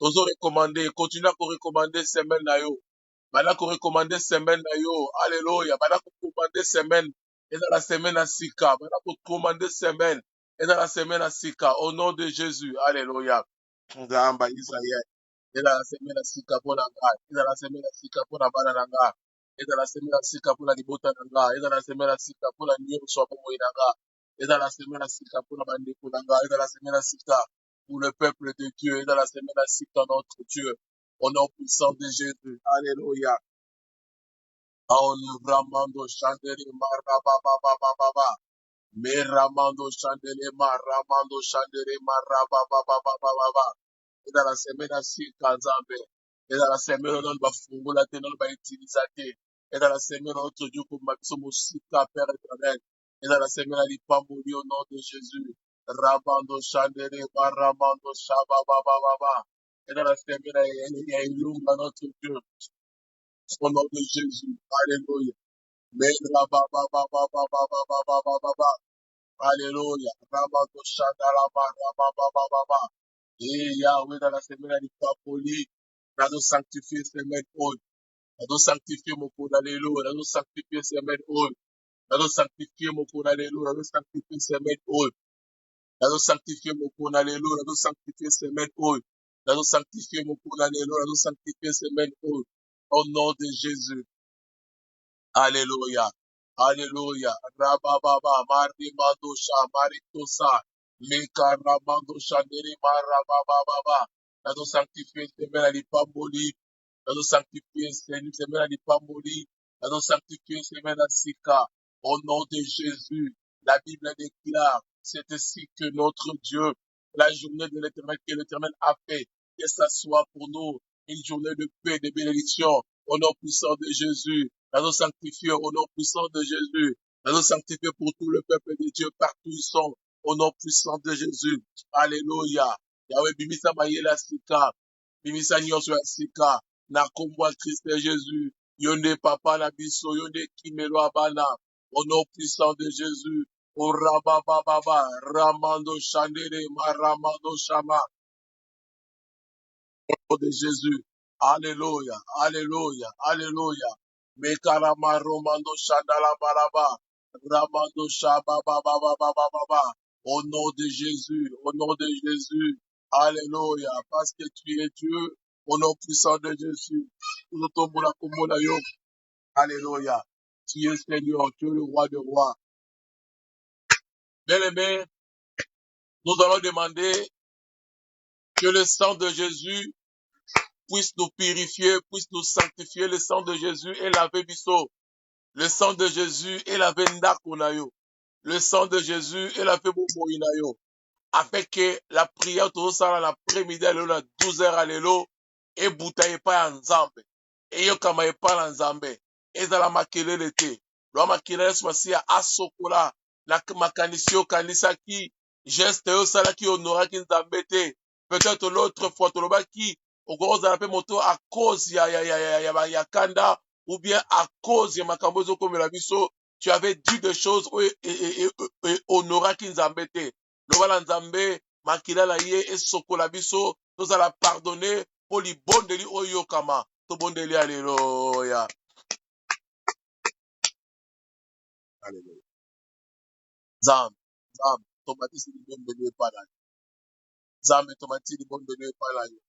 Tozo recommander, continue à recommander semaine na yo. Bana ko recommander semaine na yo. Alléluia. Bana ko recommander semaine. Et dans la semaine à Sika. Bana ko recommander semaine. Et dans la semaine à Sika. Au nom de Jésus. Alléluia. Ngamba Israël. Et dans la semaine à Sika pour la grâce. Et dans la semaine à Sika pour la banana. Et dans la semaine à Sika pour la libota nanga. Et dans la semaine à Sika pour la nuit soit pour nanga. Et dans la semaine à Sika pour la bande pour nanga. Et dans la semaine à Sika pour le peuple de Dieu. Et dans la semaine à Sika notre Dieu. Au nom puissant de Jésus. Alléluia. On ramando chandeli marabababababa. Me ramando chandeli maramando chandeli marabababababa. Et dans la semaine à Sika Nzambe. Et dans la semaine on va fungula te on va utiliser. Et dans la semaine notre Dieu comme maximum Sika Père éternel. Et dans la semaine à l'Ipambouli au nom de Jésus. Ramando chandeli maramando shabababababa. Et dans la semaine il y a une longue à notre Dieu. Au nom de Jésus. Alléluia. Mais Alléluia. Ramado Shandalaba, Rabababa. Et Yahweh, dans la semaine, il pas poli. Nous allons sanctifier semaine haute. Nous allons sanctifier mon coup d'alléluia. Nous allons sanctifier semaine haute. Nous allons sanctifier mon coup d'alléluia. Nous allons sanctifier semaine haute. Nous allons sanctifier mon coup d'alléluia. Nous allons sanctifier semaine haute. Nous allons sanctifier mon coup d'alléluia. Nous allons sanctifier semaine haute. Au nom de Jésus. Alléluia. Alléluia. Rabababa, Marimandosha, Maritosa, Leka Ramandosha, Nerima, Rabababa. Nous sanctifier semaine à l'Ipamboli. Nous sanctifier semaine à l'Ipamboli. Nous sanctifier semaine à Sika. Au nom de Jésus, la Bible déclare, c'est ainsi que notre Dieu, la journée de l'éternel que l'éternel a fait, que ça soit pour nous une journée de paix, de bénédiction, au nom puissant de Jésus. Nous sanctifier au nom puissant de Jésus. Nous sanctifier pour tout le peuple de Dieu partout ils sont. Au nom puissant de Jésus. Alléluia. Yahweh bimisa mayela sika. Bimisa nyonso ya sika. Na kombo ya Christ Jésus. Yonde papa na biso. Yonde kimelo abana. Au nom puissant de Jésus. O rabababa. Ramando chandere. Maramando shama. Au nom de Jésus. Alléluia. Alléluia. Alléluia. Mekarama Romando Shandala Baraba, Ramando Shaba Baba Baba Baba. Au nom de Jésus, au nom de Jésus. Alléluia. Parce que tu es Dieu, au nom puissant de Jésus. Nous tombons la commune. Alléluia. Tu es Seigneur, tu es le roi des rois. Bien-aimés, nous allons demander que le sang de Jésus puisse nous purifier, puisse nous sanctifier. Le sang de Jésus est lavé biso. Le sang de Jésus est lavé ndako na yo. Le sang de Jésus est lavé bomoi na yo. Afin que la prière tout ça l'après-midi à 12h à l'élo et buta et pas en Nzambe. Et yo kama et pas en Nzambe. Et dans la makelele te. Lo makelele swasi a asokola na makanisi yo kanisa ki geste yo sala ki honora ki Nzambe te. Peut-être l'autre fois to loba ki okoroza la pe moto à cause ya kanda ou bien à cause ya makambo zo komela biso tu avais dit des choses et honora ki Nzambe te. Loba Nzambe makila ye esokola biso tozala pardonner po libondeli oyo kama tobondeli alléluia. Alléluia. Nzambe tomatisi libondeli epana yo. Nzambe tomatisi libondeli epana yo.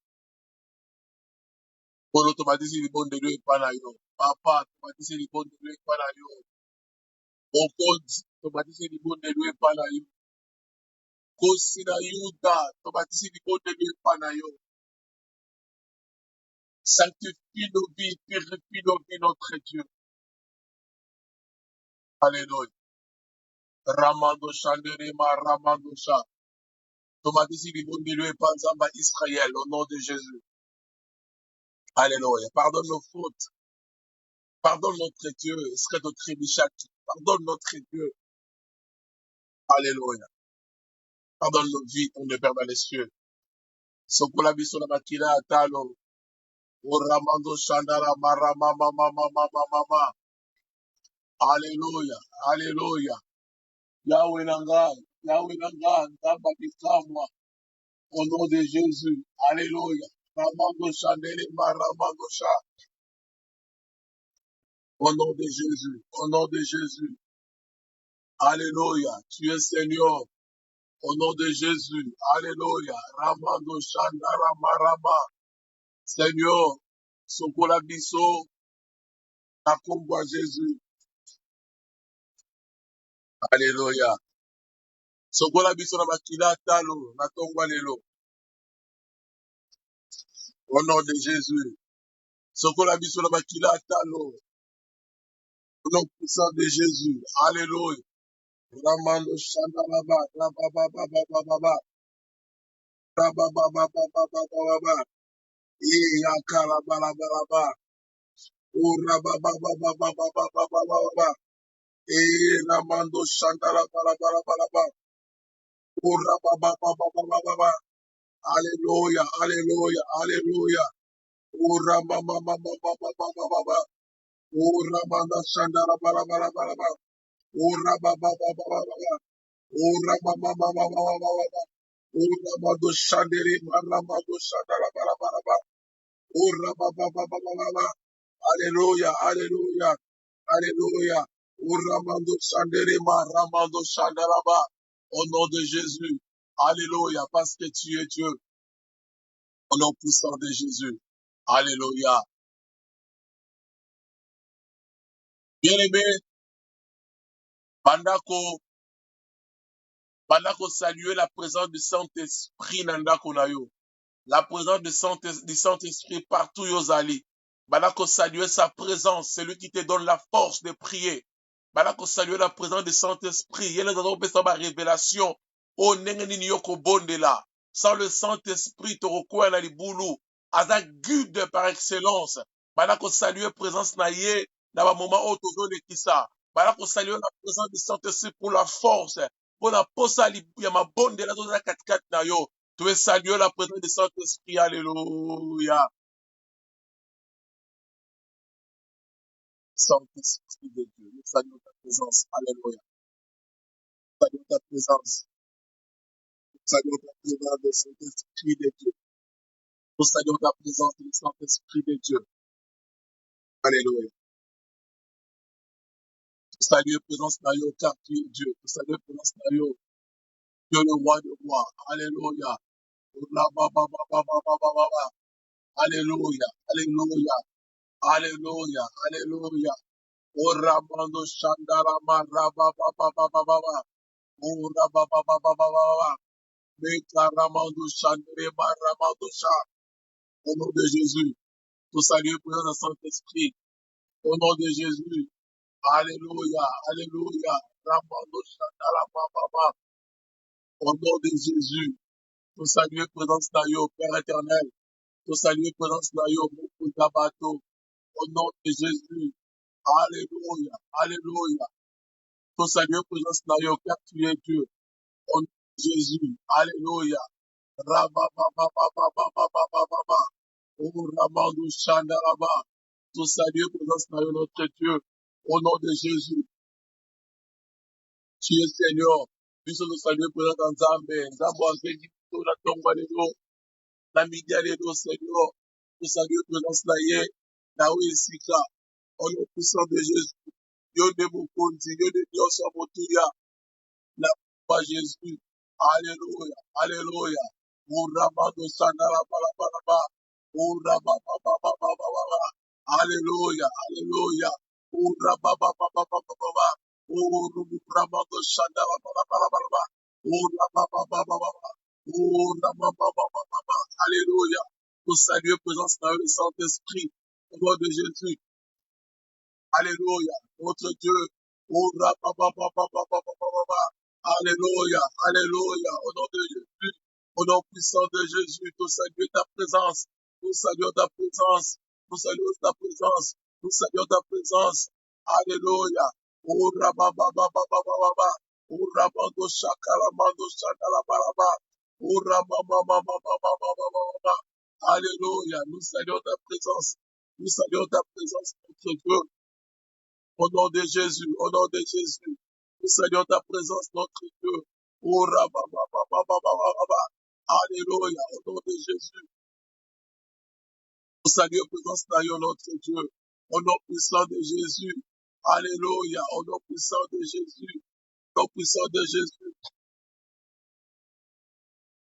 Polo tomatisi libondeli epana yo. Papa tomatisi libondeli epana yo. Okonzi tomatisi libondeli epana yo. Kosi na Yuda tomatisi libondeli epana yo. Sanctifie nos vies, purifie nos vies, notre Dieu. Alléluia. Ramando Shanderema Ramando Sha. Tomatisi libondeli epana Nzamba Israël au nom de Jésus. Alléluia. Pardonne nos fautes. Pardonne notre Dieu. Serait notre Michak. Pardonne notre Dieu. Alléluia. Pardonne nos vies, ton Père dans les cieux. Sokola biso na makila atalo. O Ramando Shandara Marama Mama Mama Mama. Alléluia. Alléluia. Yahweh Nanga. Yahweh Nanga. Nzamba bikamwa. Au nom de Jésus. Alléluia. Ramando Chandele Maramando Cha. Au nom de Jésus. Au nom de Jésus. Alléluia. Tu es Seigneur. Au nom de Jésus. Alléluia. Ramando Chandara Marama. Seigneur. Sokola Biso. Nakomba Jésus. Alléluia. Sokola Biso na bakila talo. Natongwa lelo. Au nom de Jésus. Sokola Biso na bakila talo. Au nom puissant de Jésus. Alléluia. Ramando Shandalaba. Rababababababa. Rababababababa. Yakalabalaba. Rababababababa. Ramando Shandalaba. Rababababababa. Alléluia. Alléluia. Alléluia. Rababababababa. Ramando Shandalaba. Rababababababa. Rababababababa. Ramando Shandiri. Ramando Shandalaba. Rababababababa. Alléluia, Alléluia, Alléluia. Ramando Sanderema, Ramando Sandaraba. Au nom de Jésus. Alléluia, parce que tu es Dieu. Au nom puissant de Jésus. Alléluia. Bien-aimé, Bandako saluer la présence du Saint-Esprit Nandako Nayo. La présence du Saint-Esprit partout Yozali. Balako saluer sa présence, c'est lui qui te donne la force de prier. Balako saluer la présence du Saint-Esprit. Il y a une révélation. Oh, nengeni yoko bondela. Sans le Saint-Esprit, te recouvre na libulu. Aza guide par excellence. Balako saluer présence na ye. Na ba moment où tozo de kisa. Balako saluer la présence du Saint-Esprit pour la force. Pour la posa ya mabondela toza kat na yo. Tu veux saluer la présence du Saint-Esprit. Alléluia. Saint-Esprit de Dieu. Nous saluons ta présence. Alléluia. Nous saluons ta présence. Nous saluons ta présence du Saint-Esprit de Dieu. Nous saluons ta présence du Saint-Esprit de Dieu. Alléluia. Nous saluons la présence de Dieu, car tu es Dieu. Nous saluons la présence de Dieu, Dieu le roi de rois. Alléluia. Alléluia. Alléluia. Alléluia. Alléluia. Oh, Ramando Shandarama Rabba. Oh, Rabba. Ramando Shandarama Ramando Sha. Au nom de Jésus. Nous saluons pour le Saint-Esprit. Au nom de Jésus. Alléluia. Alléluia. Ramando Shandarama. Au nom de Jésus. Nous saluons présence d'Ayo, Père éternel. Nous saluons présence d'Ayo, beaucoup d'abateaux. Au nom de Jésus. Alléluia. Alléluia. Nous saluons présence d'Ayo, car tu es Dieu. Au nom de Jésus. Alléluia. Rabba. Oh, Ramando Shandaraba. Nous saluons présence d'Ayo, notre Dieu. Au nom de Jésus. Tu es Seigneur. Puisque nous saluons présence d'Anzambe. Nzambo azeki, tola tongwa lelo. Na media lelo, Seigneur. Nous saluons présence d'Aye. Nawe Esika. Au nom puissant de Jésus. Dieu de Mokonzi. Dieu de Dieu sur Motuya. La foi Jésus. Alléluia. Alléluia. Ramando Shandaraba. Rabba. Alléluia. Alléluia. Rabba. Ramando Shandaraba. Rabba. Alléluia. Nous saluons présence dans le Saint-Esprit. Au nom de Jésus. Alléluia. Notre Dieu. Alléluia. Alléluia. Au nom de Jésus. Au nom puissant de Jésus. Nous saluons ta présence. Nous saluons ta présence. Nous saluons ta présence. Nous saluons ta présence. Alléluia. Rabando Shakaramando Shakalabaraba. Alléluia. Nous saluons ta présence. Nous saluons ta présence, notre Dieu. Au nom de Jésus, au nom de Jésus, nous saluons ta présence, notre Dieu. Alléluia, au nom de Jésus. Nous saluons la présence de notre Dieu. Au nom puissant de Jésus. Alléluia. Au nom puissant de Jésus. Au nom puissant de Jésus.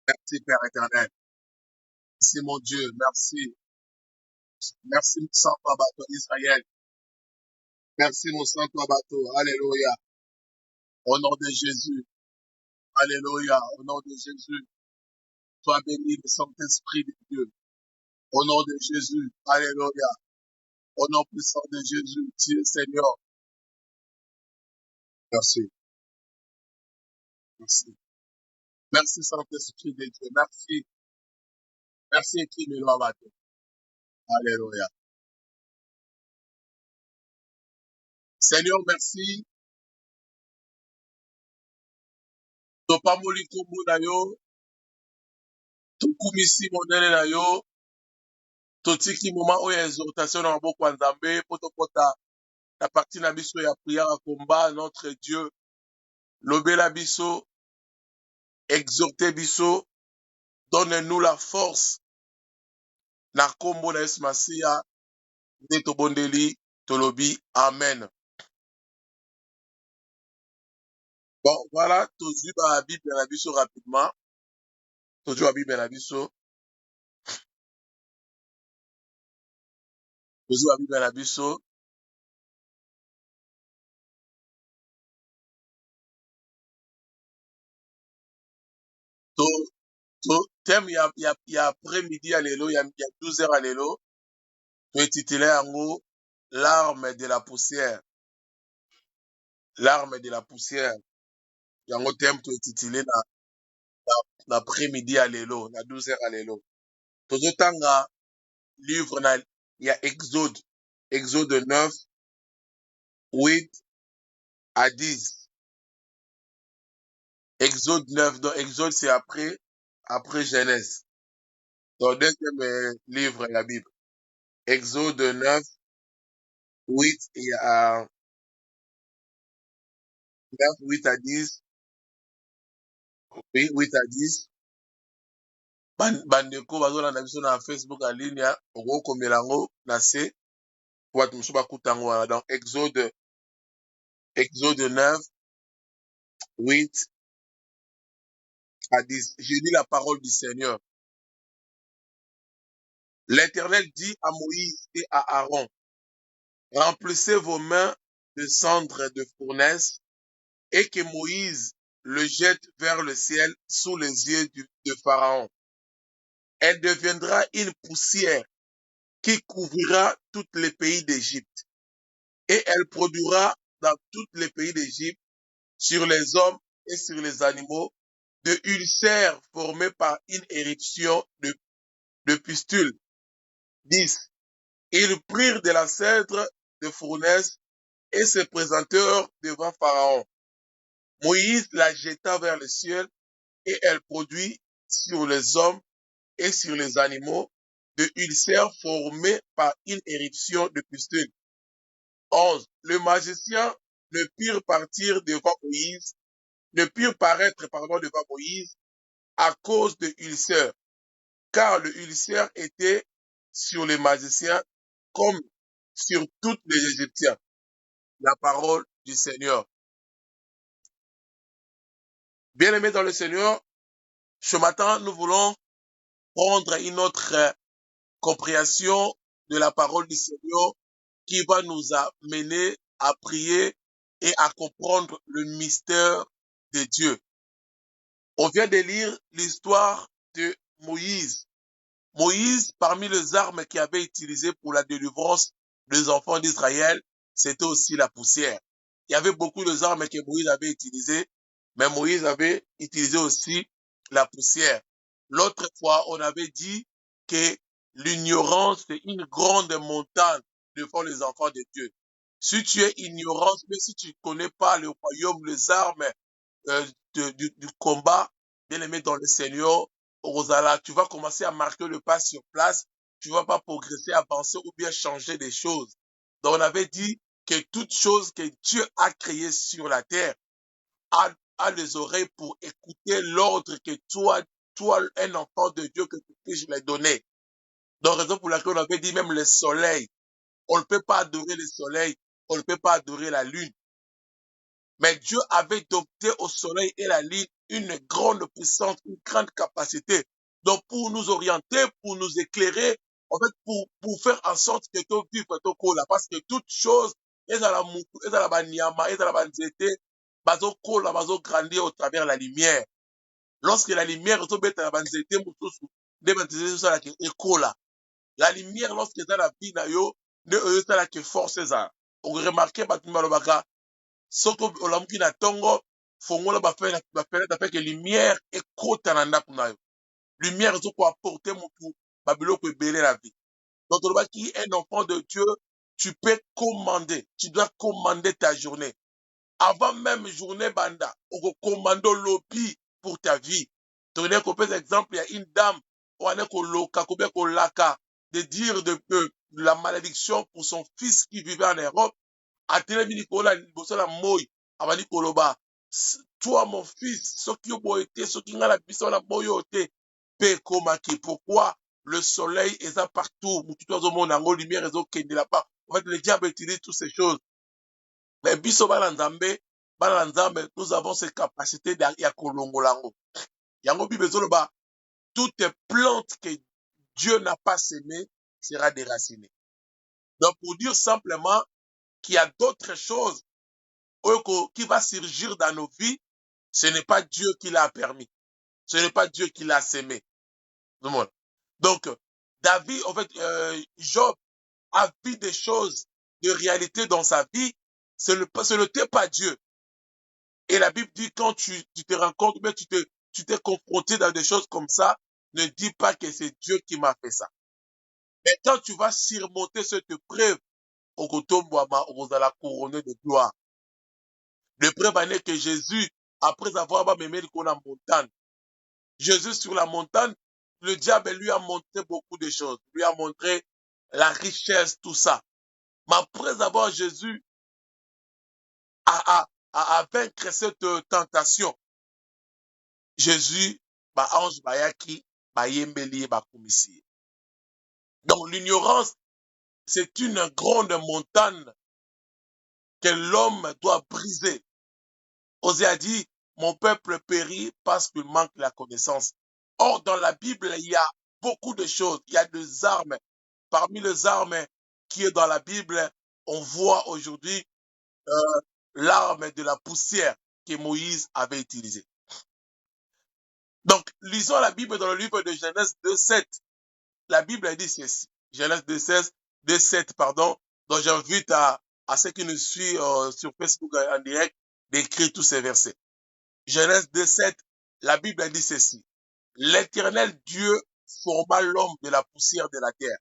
Merci, Père éternel. Merci, mon Dieu. Merci. Merci, mon sang bateau d'Israël. Merci, mon sang bateau. Alléluia. Au nom de Jésus. Alléluia. Au nom de Jésus. Sois béni, le Saint-Esprit de Dieu. Au nom de Jésus. Alléluia. Au nom puissant de Jésus. Dieu Seigneur. Merci. Merci. Merci, Saint-Esprit de Dieu. Merci. Merci, qui me l'a battu. Alléluia. Seigneur, merci. Topamoli kumbu na yo. Tokumisi monene na yo. Totiki moment oyo exhortation na maboko ya Nzambe po tokota na partie na biso ya prière à combat notre Dieu. Lobela biso, exhorter biso, donne-nous la force. Na kombo na Yesu Masiya, nde tobondeli, tolobi, amen. Bon, voilà, tozwi ba Bible na biso rapidement. Tozwi ba Bible na biso. Tozwi ba Bible na biso. Thème ya après-midi à l'élo, il y a 12 heures à l'élo. Tu es titulé en l'arme de la poussière. L'arme de la poussière. Il y a un thème tu es titulé l'après-midi à l'élo, na 12 heures à l'élo. Tozotanga livre na, il y a Exode. Exode 9, 8 à 10. Exode 9, donc Exode c'est après Genèse. Donc deuxième livre de la Bible. Exode 9, 8 et à 9, 8 à 10. Oui, 8 à 10. Bandeko bazolanda biso na Facebook en ligne, okokomela yango na se po bato mosusu bakuta yango wana. Donc Exode 9, 8 à 10. Je lis la parole du Seigneur. L'Éternel dit à Moïse et à Aaron, remplissez vos mains de cendres de fournaise et que Moïse le jette vers le ciel sous les yeux de Pharaon. Elle deviendra une poussière qui couvrira tous les pays d'Égypte. Et elle produira dans tous les pays d'Égypte, sur les hommes et sur les animaux, de ulcères formés par une éruption de pustules. 10. Ils prirent de la cèdre de fournaise et se présentèrent devant Pharaon. Moïse la jeta vers le ciel et elle produit sur les hommes et sur les animaux de ulcères formés par une éruption de pustules. 11. Le magicien ne purent paraître devant Moïse à cause de ulcères, car le ulcère était sur les magiciens comme sur tous les Égyptiens. La parole du Seigneur. Bien-aimés dans le Seigneur, ce matin, nous voulons prendre une autre compréhension de la parole du Seigneur qui va nous amener à prier et à comprendre le mystère de Dieu. On vient de lire l'histoire de Moïse. Moïse, parmi les armes qu'il avait utilisées pour la délivrance des enfants d'Israël, c'était aussi la poussière. Il y avait beaucoup d'armes que Moïse avait utilisées, mais Moïse avait utilisé aussi la poussière. L'autre fois, on avait dit que l'ignorance est une grande montagne devant les enfants de Dieu. Si tu es ignorant, mais si tu ne connais pas le royaume, les armes du combat, bien aimé dans le Seigneur, Rosala, tu vas commencer à marquer le pas sur place, tu vas pas progresser, avancer ou bien changer des choses. Donc on avait dit que toute chose que Dieu a créée sur la terre a les oreilles pour écouter l'ordre que toi, un enfant de Dieu, que tu puisses lui donner. Donc, raison pour laquelle on avait dit même le soleil. On ne peut pas adorer le soleil, on ne peut pas adorer la lune. Mais Dieu avait doté au soleil et la lune une grande puissance, une grande capacité. Donc, pour nous orienter, pour nous éclairer, en fait, pour faire en sorte que tu vives ton cola. Parce que toute chose, est à la moukou, est à la banyama, est à la banzete, bazo cola, bazo grandir au travers de la lumière. Lorsque la lumière est à la banzete, moutoussou, de banzete, ça la cola. La lumière, lorsqu'elle est dans la vie, ne est la que force ça. On remarque, batumba lobaka, soko olamuki na tongo fongola bafenêtre afin que lumière ekota na ndako na yo lumière ezoko apporter motu babiloko ebele la vie. Donc olobaki un enfant de Dieu, tu peux commander, tu dois commander ta journée avant même journée banda oko commando lobby pour ta vie. Donc on peut exemple il y a une dame on a koloka ko bien kolaka de dire de la malédiction pour son fils qui vivait en Europe. Atelemi likolo liboso na moi abandi koloba toi mon fils soki oboye te soki nga na biso na moi oyo te mpe ekomaki pourquoi le soleil eza partout motu to azomona yango lumière ezokende là-bas en fait le diable utilise toutes ces choses mais biso bana na nzambe nous avons cette capacité ya kolongola yango yango bible ezoloba toute plante que Dieu n'a pas semé sera déracinée. Donc pour dire simplement qu'il y a d'autres choses qui va surgir dans nos vies, ce n'est pas Dieu qui l'a permis. Ce n'est pas Dieu qui l'a sémé. Donc, David, en fait, Job a vu des choses de réalité dans sa vie. Ce n'était pas Dieu. Et la Bible dit quand tu te rends compte, mais tu t'es confronté dans des choses comme ça, ne dis pas que c'est Dieu qui m'a fait ça. Mais quand tu vas surmonter cette preuve, on va la couronner de gloire. Le preuve en est que Jésus, après avoir aimé la montagne, Jésus sur la montagne, le diable lui a montré beaucoup de choses, lui a montré la richesse, tout ça. Mais après avoir Jésus à vaincre cette tentation, Jésus, ange bayaki, bayembeli, bakumisi. Donc l'ignorance, c'est une grande montagne que l'homme doit briser. Osée a dit, mon peuple périt parce qu'il manque la connaissance. Or, dans la Bible, il y a beaucoup de choses. Il y a des armes. Parmi les armes qui est dans la Bible, on voit aujourd'hui l'arme de la poussière que Moïse avait utilisée. Donc, lisons la Bible dans le livre de Genèse 2.7. La Bible dit ceci. Genèse 2.7, pardon. Donc, j'invite à ceux qui nous suivent sur Facebook en direct d'écrire tous ces versets. Genèse 2.7, la Bible dit ceci. L'Éternel Dieu forma l'homme de la poussière de la terre.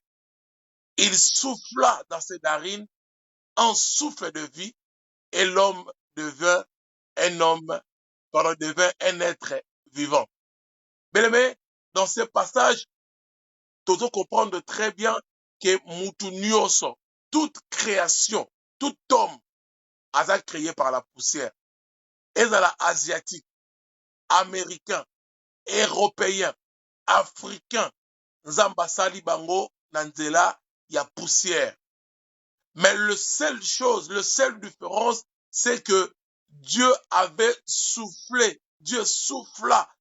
Il souffla dans ses narines un souffle de vie et l'homme devint un être vivant. Bien-aimé, dans ce passage, tu dois comprendre très bien que mutu nyonso, toute création, tout homme a été créé par la poussière. Ezala asiatique, américain, européen, africain, nzamba sali bango na nzela ya poussière. Mais le seule différence, c'est que Dieu avait soufflé, Dieu souffla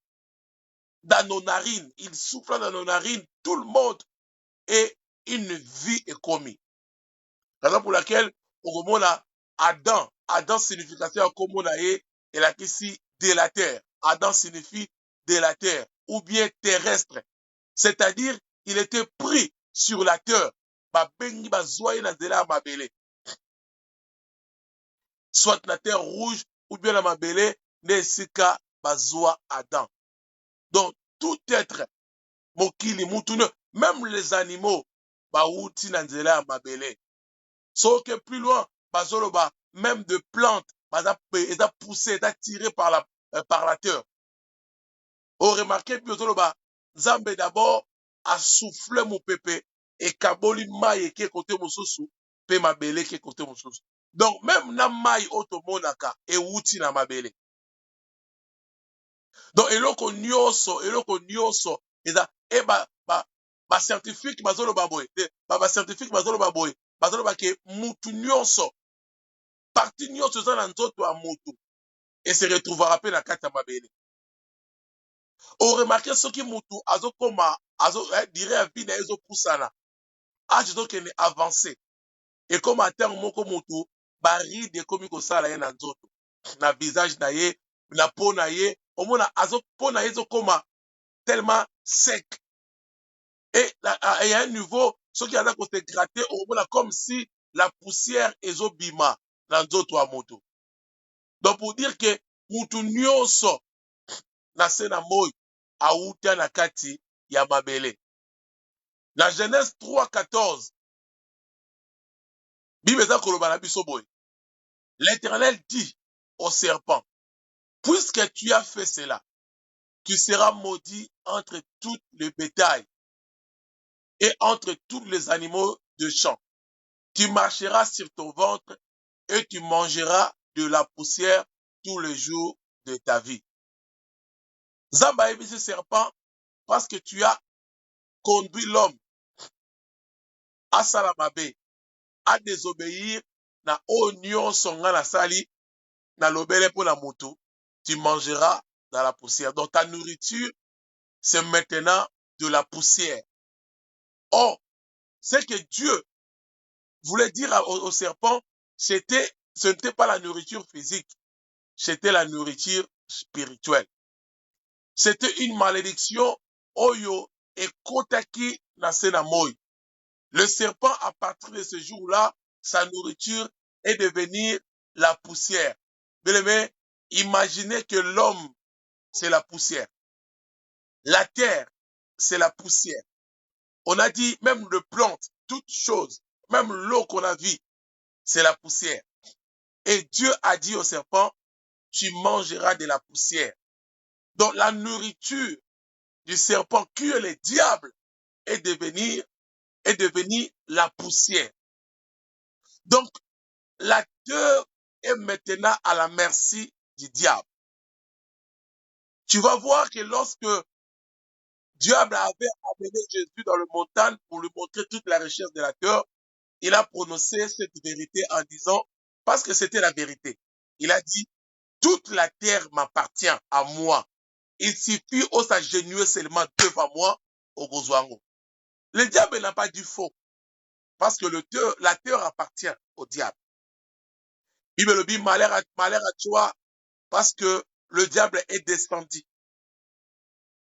dans nos narines, il souffla dans nos narines, tout le monde, et une vie est commise. Raison pour laquelle, au moment là, Adam signification comme et la question de la terre. Adam signifie de la terre, ou bien terrestre. C'est-à-dire, il était pris sur la terre. Soit la terre rouge, ou bien la mabele, nesika bazwa Adam. Donc, tout être, mokili, mutune, même les animaux, bauti na nzela ya mabele. Sauf que plus loin, bazoloba, même de plantes, ils ont poussé, ils ont tiré par la terre. On remarque, bazoloba, Zambé d'abord a soufflé mon pépé et kaboli maï qui est côté mosusu, pe mabele qui est côté mosusu. Donc, même na maï otomonaka, et wuti na mabele. Donc, eloko nyonso, eza, ba scientifique bazoloba boye ba scientifique bazoloba boye bazoloba ke mutu nyonso parti nyonso eza na nzoto ya mutu et se retrouvera pe na kati ya mabele. Oremarke soki mutu azokoma dire ya vie na ye ezopusana age ezokende avance ekoma atere moko mutu baride ekomi kosala ye na nzoto na visage na ye na peau na ye omona peau na ye ezokoma tellement sec et à un niveau soki aza kose gratter omona comme si la poussière ezobima na nzoto ya mutu. Donc pour dire que mutu nyonso na se na moi auta na kati ya mabele. Na Genèse 3:14 Bible eza koloba na biso boye. L'Éternel dit au serpent, puisque tu as fait cela, tu seras maudit entre tout le bétail et entre tous les animaux de champ. Tu marcheras sur ton ventre et tu mangeras de la poussière tous les jours de ta vie. Zamba ebisi serpent parce que tu as conduit l'homme à salamabe, à désobéir na oignon songa na sali na lobele pour la moto, tu mangeras dans la poussière. Donc ta nourriture, c'est maintenant de la poussière. Or, ce que Dieu voulait dire au serpent, ce n'était pas la nourriture physique, c'était la nourriture spirituelle. C'était une malédiction, oyo et kotaki na senamoy. Le serpent, à partir de ce jour-là, sa nourriture est devenue la poussière. Bien-aimé, imaginez que l'homme, c'est la poussière. La terre, c'est la poussière. On a dit, même les plantes, toutes choses, même l'eau qu'on a vue, c'est la poussière. Et Dieu a dit au serpent, tu mangeras de la poussière. Donc la nourriture du serpent, qui est le diable, est devenue la poussière. Donc, la terre est maintenant à la merci du diable. Tu vas voir que lorsque diable avait amené Jésus dans le montagne pour lui montrer toute la richesse de la terre, il a prononcé cette vérité en disant, parce que c'était la vérité, il a dit, toute la terre m'appartient à moi. Il suffit au s'agenouiller seulement devant moi, au Gozwango. Le diable n'a pas dit faux, parce que la terre appartient au diable. Bible le dit, malheur à toi, parce que le diable est descendu.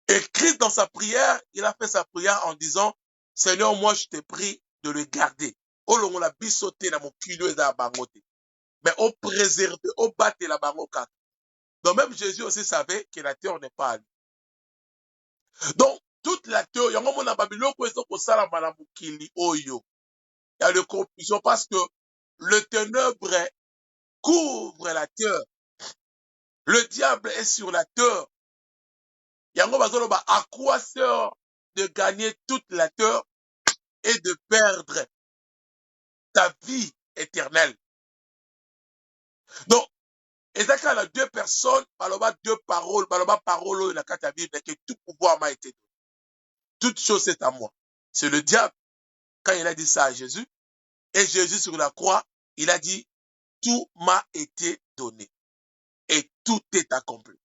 Et Christ, dans sa prière, il a fait sa prière en disant, Seigneur, moi, je te prie de le garder. On l'a bissoté dans mon kilo et dans la bangote. Mais on préserve, on battait la bangote. Donc même Jésus aussi savait que la terre n'est pas à lui. Donc, toute la terre, il y a un moment dans Babylone où il y a le confusion parce que le ténèbre couvre la terre. Le diable est sur la terre. Il y a un moment à quoi sert de gagner toute la terre et de perdre ta vie éternelle. Donc, et ça quand il y a deux personnes, deux paroles, parole, la carte Bible, que tout pouvoir m'a été donné. Toute chose est à moi. C'est le diable, quand il a dit ça à Jésus, et Jésus sur la croix, il a dit, tout m'a été donné. Et tout est accompli.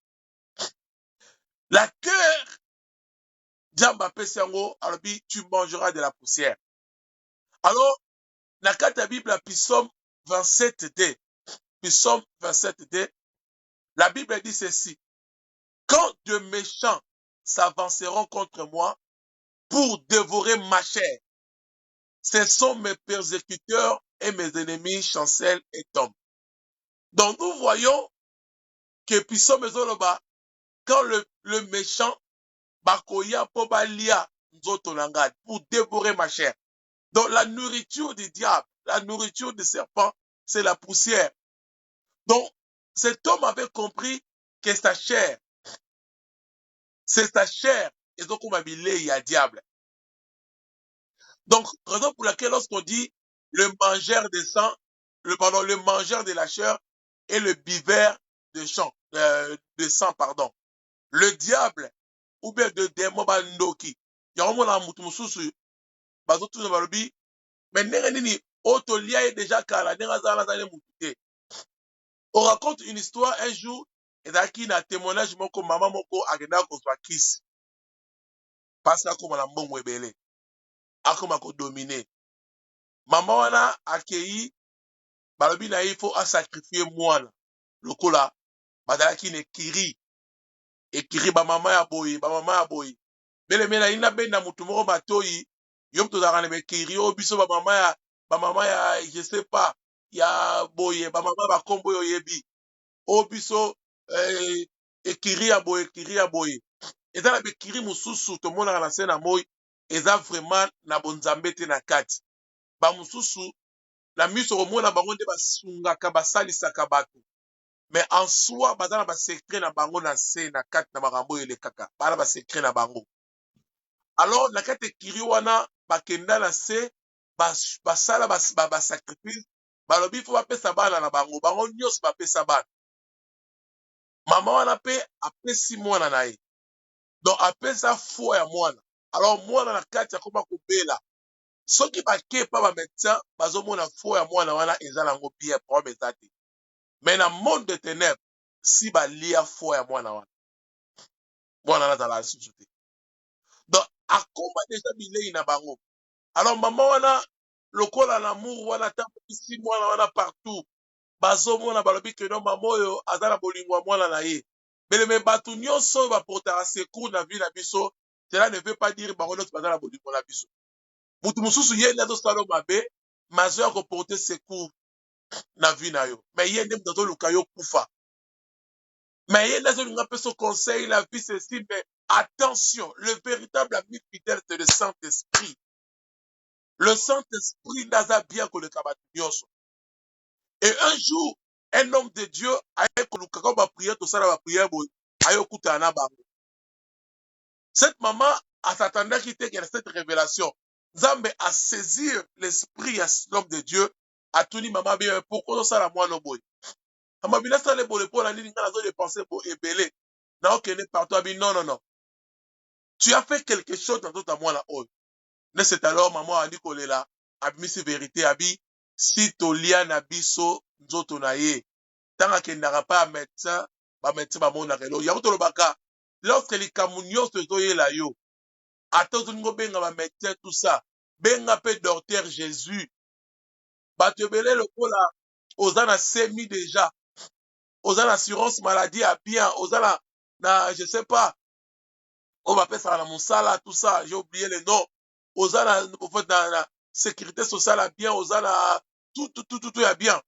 La terre, diable Pessango, alors tu mangeras de la poussière. Alors, la carte Bible, la Psaume 27D, Psaume 27D, la Bible dit ceci. Quand de méchants s'avanceront contre moi pour dévorer ma chair, ce sont mes persécuteurs et mes ennemis chancellent et tombent. Donc nous voyons que Psaume Zoloba, quand le méchant bakoya pobalia nzotolangad pour dévorer ma chair. Donc la nourriture du diable, la nourriture du serpent, c'est la poussière. Donc cet homme avait compris que sa chair, c'est sa chair, et donc on m'a dit il y a diable. Donc, raison pour laquelle lorsqu'on dit le mangeur de sang, le mangeur de la chair et le buveur de sang, le diable, ou bien de démon bandoki, yango mona mutu mosusu bazotuna balobi mais ndenge nini oyo tolia ye déjà kala ndenge azala azali mutu te. On raconte une histoire un jour ezalaki na témoignage moko mama moko akendaka kozwa kisi mpasi akóma na mbongo ebele akóma kodomine mama wana akei balobi na ye il faut asacrifie mwana lokola bazalaki na ekiri bamama ya boye beleme na ina benda mutu moko matoyi yo mutu ozalaka na bekiri oyo biso bamama ya je sais pas ya boye bamama bakombo oyo oyebi oyo biso ekiri ya boye eza na bekiri mosusu tomonaka na se na moi eza vraiment na bonzambe te na kati bamosusu na miso komona bango nde basungaka basalisaka bato mais en soi baza na basekret na bango na se na kati na makambo oyo elekaka baa na basekret na bango. Alors na kati ekiri wana bakenda na se basala basacrifice balobi fo bapesa bana na bango bango nyonso bapesa bana mama wana mpe apesi mwana na ye donc apesa foi ya mwana. Alors mwana na kati akoma kobela soki bake pa bamédecin bazomona foi ya mwana wana eza nango bien problème eza te mais na monde de ténèbres si balia foi ya mwana wana mwana wana azala lisusu te donc akoma deja bilei na bango. Alors mama wana lokola na amour wana tambokisi mwana wana partout bazomona balobi ke no mama oyo aza na bolingo ya mwana na ye beleme bato nyonso oyo baportaka secours na vie na biso cela ne veut pas dire bango nyonso baza na bolingo na biso mutu mosusu ye nde azosala yo mabe mazoya koporte secours na vie na yo mais ye nde mutu azoluka yo kufa mais ye nde azolinga mpe so conseil la vie ceci mais attention le véritable ami fidèle c'est le Saint-Esprit. Le Saint-Esprit n'a bien koleka bato nyonso. Et un jour, un homme de Dieu a koluka ko ba prière to sala ba prière boy ayo kuta na bango. Cette maman a s'attendait qu'il y ait cette révélation. Nzambe a saisir l'esprit à l'homme de Dieu a tuni maman bien pourquoi ça la moi no boy. Ama bina ça le boy pour la ligne na zo de penser pour ebele. Na okene partout abi non. Tu as fait quelque chose dans ton moi la haut. Mais c'est alors maman a dit kolela abimisi vérité abi si tolia na biso nzoto na ye tanga kendaka pa médecin bamonaka elo yango tolobaka lorsque likambo nyonso ezoyela yo ata ozolinga obenga bamédecin tout ça benga mpe docteur Jésus bato ebele lokola oza na semi déjà oza na assurance maladie ya bien oza na je sais pas oyo bapesaka na mosala tout ça j'ai oublié le nom oza na sécurité sociale ya bien oza na tout ya bien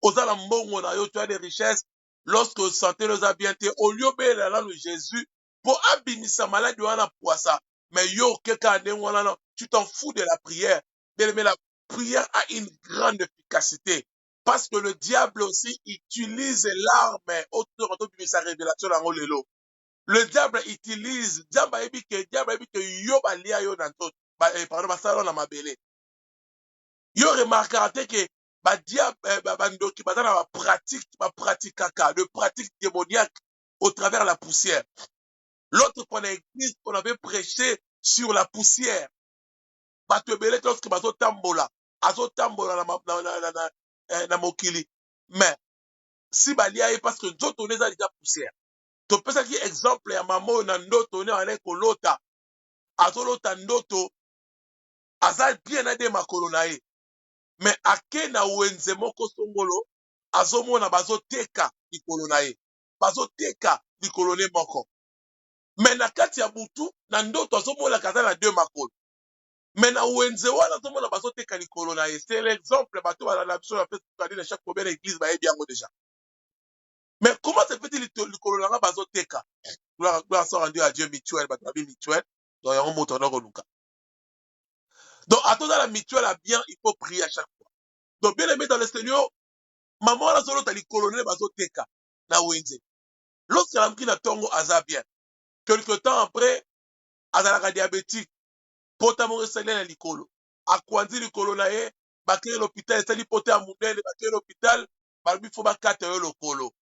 oza na mbongo na yo tu as des richesses lorsque santé eza bien te au lieu obela nano Jésus po abimisa maladi wana poisa mais yo okeka ndenge wana tu t'en fous de la prière mais la prière a une grande efficacité parce que le diable aussi utilise l'arme autour de sa révélation nango lelo. Le diable utilise diable ayebi ke yo balia yo na nzoto pardon basala na mabele yo remarquera te ke bandoki baza na bapratique kaka de pratique démoniaque au travers la poussière. L'autre fois na église on avait prêché sur la poussière bato ebele lorsque bazotambola na mokili mais si balia ye parce que nzoto eza déjà poussière. Topesaki exemple ya mama oyo na ndoto ne wana kolota azolota ndoto aza bien na de makolo na ye mais ake na wenze moko songolo azomona bazoteka likolo na ye bazoteka likolo ne moko mais na kati ya butu na ndoto azomona kaza na deux makolo mais na wenze wana azomona bazoteka likolo na ye c'est l'exemple bato balala biso na pesi na chaque première église bayebi yango déjà. Mais comment se fait-il likolo na nga bazoteka gloire soit rendue à Dieu mutuel bato babi mutuel donc yango moto na koluka donc attendre la mutuelle à bien il faut prier à chaque fois. Donc bien aimé dans le Seigneur maman wana azolota likolo ne bazoteka na wenze lorsque alamki na tongo aza bien quelque temps après azalaka diabétique pota moko esalia na likolo akwandi likolo na ye bakei l'hôpital esali pota ya monene bakei l'hôpital balobi fo bakata yo lokolo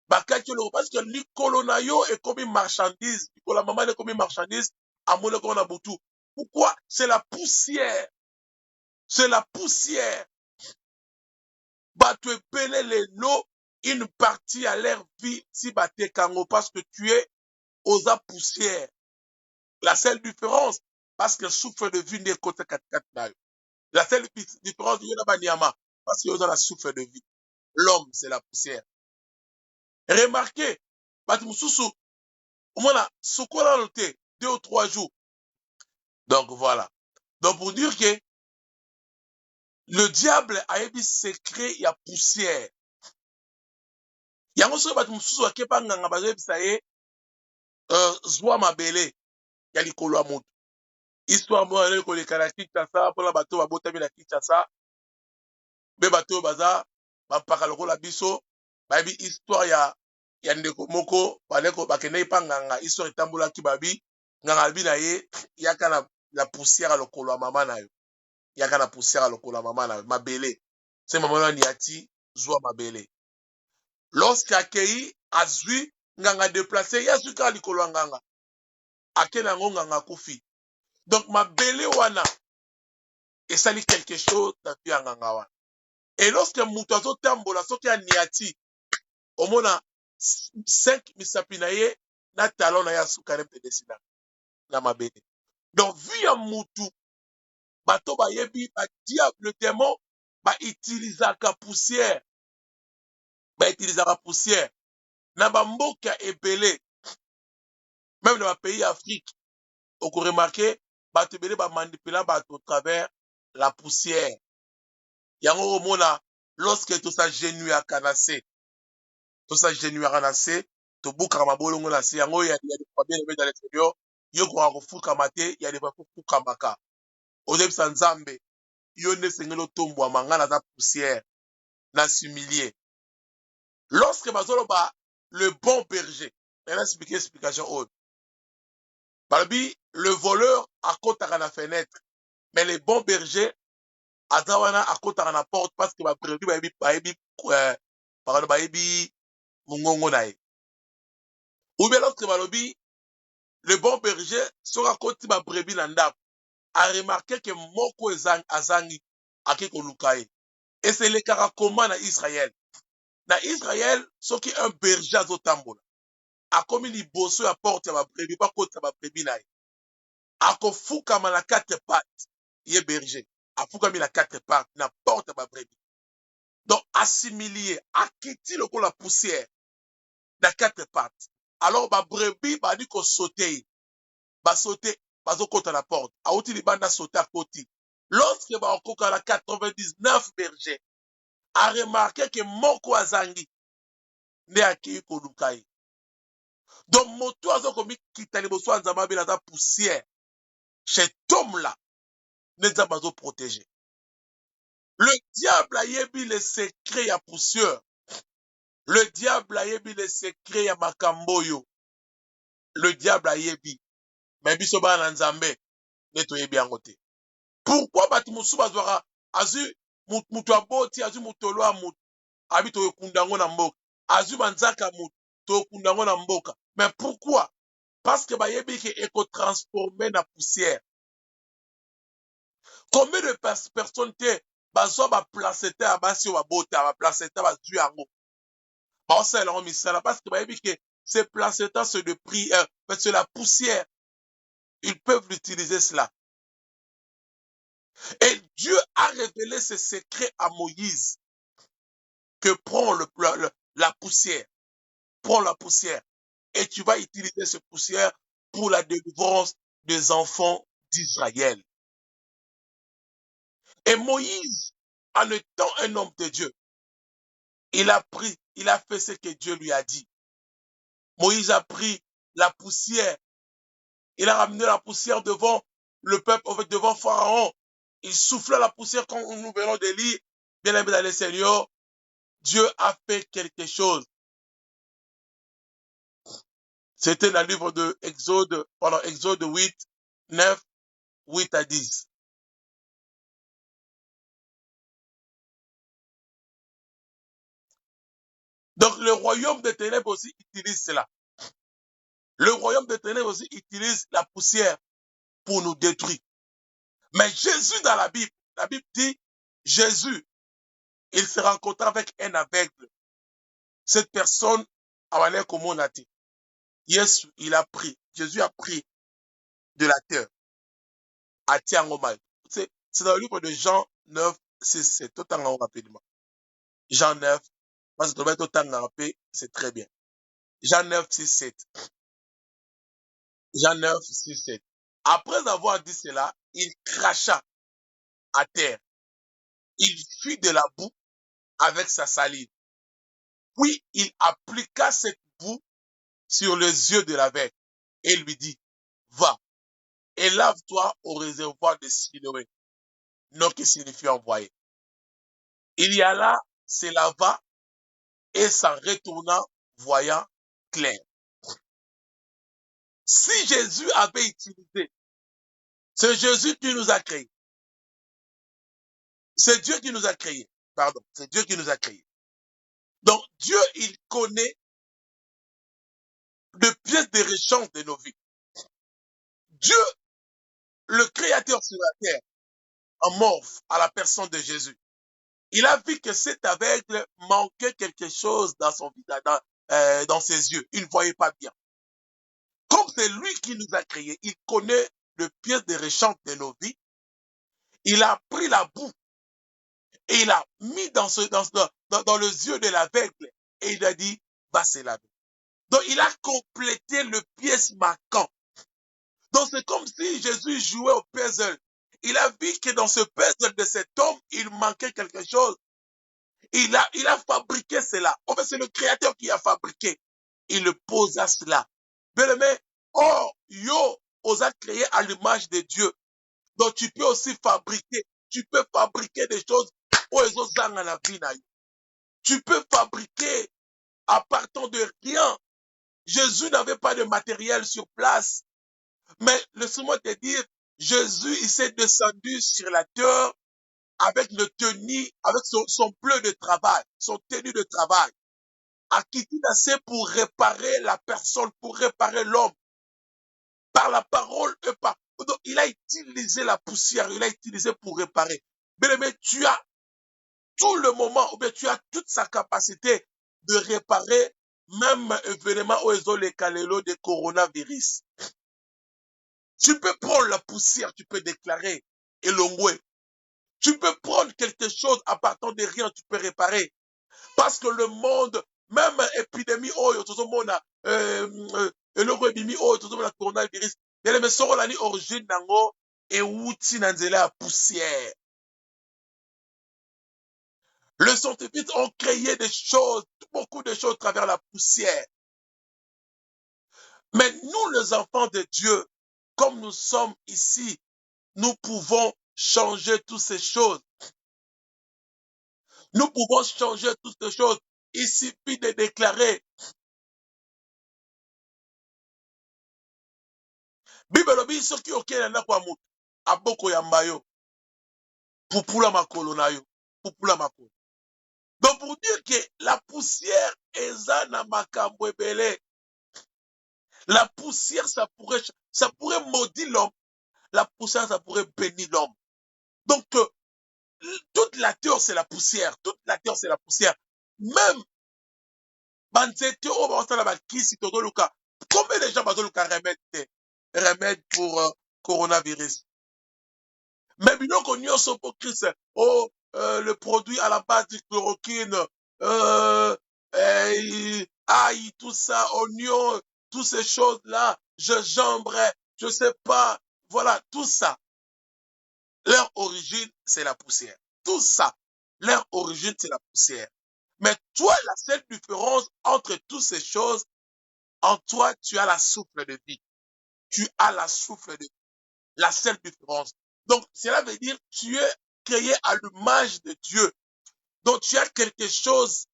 bakaki le parce que likolo na yo est comme une marchandise, likolo maman est comme une marchandise, amone comme na butu. Pourquoi? C'est la poussière. C'est la poussière. Bato epele lelo, une partie à leur vie si bate kango parce que tu es aux poussière. La seule différence, parce que souffle de vie n'est côté 4 na yo. La seule différence, il y a banyama parce que la souffle de vie. L'homme, c'est la poussière. Remarquez, bato mususu, au moins là, sokola noté 2 ou 3 jours. Donc voilà. Donc pour dire que le diable a eu secret, il y a poussière. Yango so bato mususu akepa nganga bazebisa ye zwa mabele ya likolo ya moto. Histoire moko ele koleka na Kinshasa mpona bato babotami na Kinshasa be bato baza bampaka lokola biso bayebi histoire ya ndeko moko baleko bakendeki mpa nganga histoire etambolaki babi nganga albi na ye yaka na poussière ya lokolo ya mama na yo yaka na poussière ya lokolo ya mama na yo mabele se mama nani ati zwa mabele lorsque akei azwi nganga déplacé ye azwi kaka likolo ya nganga ake na yango nganga akufi donc mabele wana esali quelque chose na vie ya nganga wana et lorsque moto azotambola soki aniati omona 5 misapi na ye na talon na ye asukani mpe desina na mabele donc vie ya mutu bato bayebi badiable démon bautilisaka poussière na bamboka ebele même dans bapays ya Afrique okoremarke bato ebele bamanipula bato au travers la poussière yango omona lorsque tosagenuaka na se tosagenuaka na se tobukaka mabolongo na se yango ya bien aimé dans l'extérieur yo koka kofukama te ya depa kofukamaka ozebisa nzambe yo nde esengeli otombwama ngai naza poussière na s'humilier lorsque bazoloba le bon berger nana expliqué explication oyo balobi le voleur akotaka na fenêtre mais le bon berger aza wana akotaka na porte parce que babrebis bayebi mongongo na ye ou bien lorsque balobi le bon berger soki akoti babrebis na ndako aremarke ke moko azangi ake koluka ye eselekaka koma na Israël na Israël soki un berger azotambola akomi liboso ya porte ya babrebis bakotisa babrebis na ye akofukama na 4 pattes ye berger afukami na 4 pattes na porte ya babrebis donc assimilie akiti lokola poussière na 4 pattes alors babrebis badi kosaute ye basaute bazokota na porte auti libanda saute akoti lorsque bakoka na 99 berger aremarke ke moko azangi nde akei koluka ye donc moto azokomikita liboso ya nzambe abeli aza poussière cet homme-là nde nzambe azoprotege le diable ayebi le secret ya poussière le diable ayebi le secret ya makambo oyo le diable ayebi me biso bana na nzambe nde toyebi yango te pourquoi bato mosusu bazwaka azwi moto aboti azwi motolo ya moto abi toyokunda yango na mboka azwi banzaka ya moto toyokunda yango na mboka mais pourquoi parce que bayebi ke ekotransforme na poussière combien de personnes te bazwa baplacete ya basi oyo babota baplacete bazwi yango baosalela yango misala parce que bayebi ke ces placeta c'est de prix c'est la poussière ils peuvent l'utiliser cela et Dieu a révélé ce secret à Moïse que prends la poussière prends la poussière et tu vas utiliser cette poussière pour la délivrance des enfants d'Israël. Et Moïse, en étant un homme de Dieu, il a fait ce que Dieu lui a dit. Moïse a pris la poussière, il a ramené la poussière devant le peuple, devant Pharaon. Il souffla la poussière quand nous venons de lire, bien aimé dans le Seigneur, Dieu a fait quelque chose. C'était dans le livre de Exode, pendant Exode 8, 9, 8 à 10. Donc, le royaume des ténèbres aussi utilise cela. Le royaume des ténèbres aussi utilise la poussière pour nous détruire. Mais Jésus dans la Bible dit, Jésus, il se rencontra avec un aveugle. Cette personne, a l'air comme on a dit. Jésus, Jésus a pris de la terre à Tiangomai. C'est dans le livre de Jean 9, 6, 7. Tout en rapidement. Jean 9, parce que tout en rappeler, c'est très bien. Jean 9, 6, 7. Jean 9, 6, 7. Après avoir dit cela, il cracha à terre. Il fit de la boue avec sa salive. Puis il appliqua cette boue sur les yeux de l'aveugle et lui dit, va et lave-toi au réservoir de Siloé, nom qui signifie envoyé. Il y alla, se lava et s'en retourna, voyant clair. Si Jésus avait utilisé, c'est Jésus qui nous a créés. C'est Dieu qui nous a créés. Pardon, c'est Dieu qui nous a créés. Donc Dieu, il connaît de pièces de rechange de nos vies. Dieu, le créateur sur la terre, en morphe à la personne de Jésus. Il a vu que cet aveugle manquait quelque chose dans son visage, dans ses yeux. Il ne voyait pas bien. Comme c'est lui qui nous a créés, il connaît le pièce de rechange de nos vies. Il a pris la boue et il a mis dans les yeux de l'aveugle et il a dit, va se laver. Donc il a complété le pièce manquant. Donc c'est comme si Jésus jouait au puzzle. Il a vu que dans ce puzzle de cet homme, il manquait quelque chose. Il a fabriqué cela. En fait, c'est le créateur qui a fabriqué. Il le posa cela. Bien aimé, oh, yo, osa créé à l'image de Dieu. Donc tu peux aussi fabriquer. Tu peux fabriquer des choses. Tu peux fabriquer à partir de rien. Jésus n'avait pas de matériel sur place. Mais laisse-moi te dire, Jésus, il s'est descendu sur la terre avec le tenue, avec son bleu de travail, son tenue de travail, à quitter assez pour réparer la personne, pour réparer l'homme, par la parole et par... Donc, il a utilisé la poussière, il a utilisé pour réparer. Mais tu as tout le moment, ou bien tu as toute sa capacité de réparer même événement où ils ont les calélos de coronavirus. Tu peux prendre la poussière, tu peux déclarer et l'ongoué. Tu peux prendre quelque chose à partir de rien, tu peux réparer. Parce que le monde, même épidémie, tout le monde a, le épidémie, tout le monde a coronavirus. Il y a les origines origine nango et outil nanzela à poussière. Les scientifiques ont créé des choses, beaucoup de choses à travers la poussière. Mais nous, les enfants de Dieu, comme nous sommes ici, nous pouvons changer toutes ces choses. Nous pouvons changer toutes ces choses. Il suffit de déclarer. Bible lobi soki okende kwa mutu aboko ya mbayo pupula makolo na yo, pupula makolo. Donc pour dire que la poussière eza na makambo ebele. La poussière ça pourrait maudire l'homme. La poussière ça pourrait bénir l'homme. Donc toute la terre c'est la poussière, toute la terre c'est la poussière. Même banzete o ba osala ba kisi toto luka. Combien de gens bazoluka remède pour coronavirus? Mais biloko nyonso pour Christ, le produit à la base du chloroquine, ail, tout ça, oignon, toutes ces choses-là, gingembre, je sais pas, voilà, tout ça. Leur origine, c'est la poussière. Tout ça, leur origine, c'est la poussière. Mais toi, la seule différence entre toutes ces choses, en toi, tu as la souffle de vie. Tu as la souffle de vie. La seule différence. Donc, cela veut dire tu es créé à l'image de Dieu. Donc, tu as quelque chose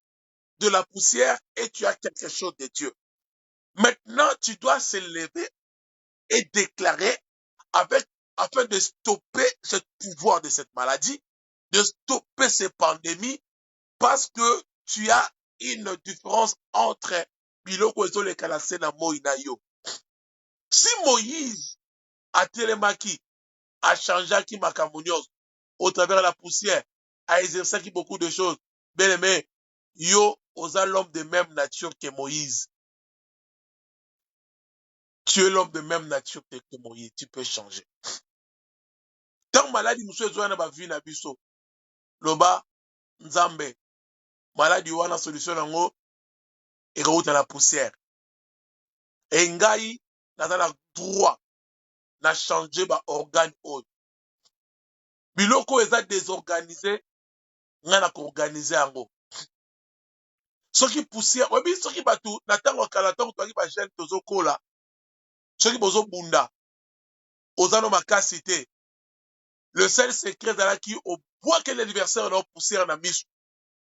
de la poussière et tu as quelque chose de Dieu. Maintenant, tu dois se lever et déclarer afin de stopper ce pouvoir de cette maladie, de stopper ces pandémies, parce que tu as une différence entre biloko ezoleka na se na moi na yo. Si Moïse atelemaki, achangeaki makambo nyonso au travers la poussière, a exercé beaucoup de choses, bien aimé, yo oza l'homme de même nature que Moïse. Tu es l'homme de même nature que Moïse, tu peux changer. Tant maladie muso ezwa na ba vie na biso, loba nzambe, maladie wana solution nango ekauta na poussière. Et ngai naza na droit na changer ba organe oyo. Biloko eza désorganisé, nga na ko-organiser yango. Soki poussière, oyebi soki batu na ntango kala ntango toki ba jeune tozokola, soki bozobunda, ozano makasi te. Le seul secret ezalaki obwake l'anniversaire na poussière na miso.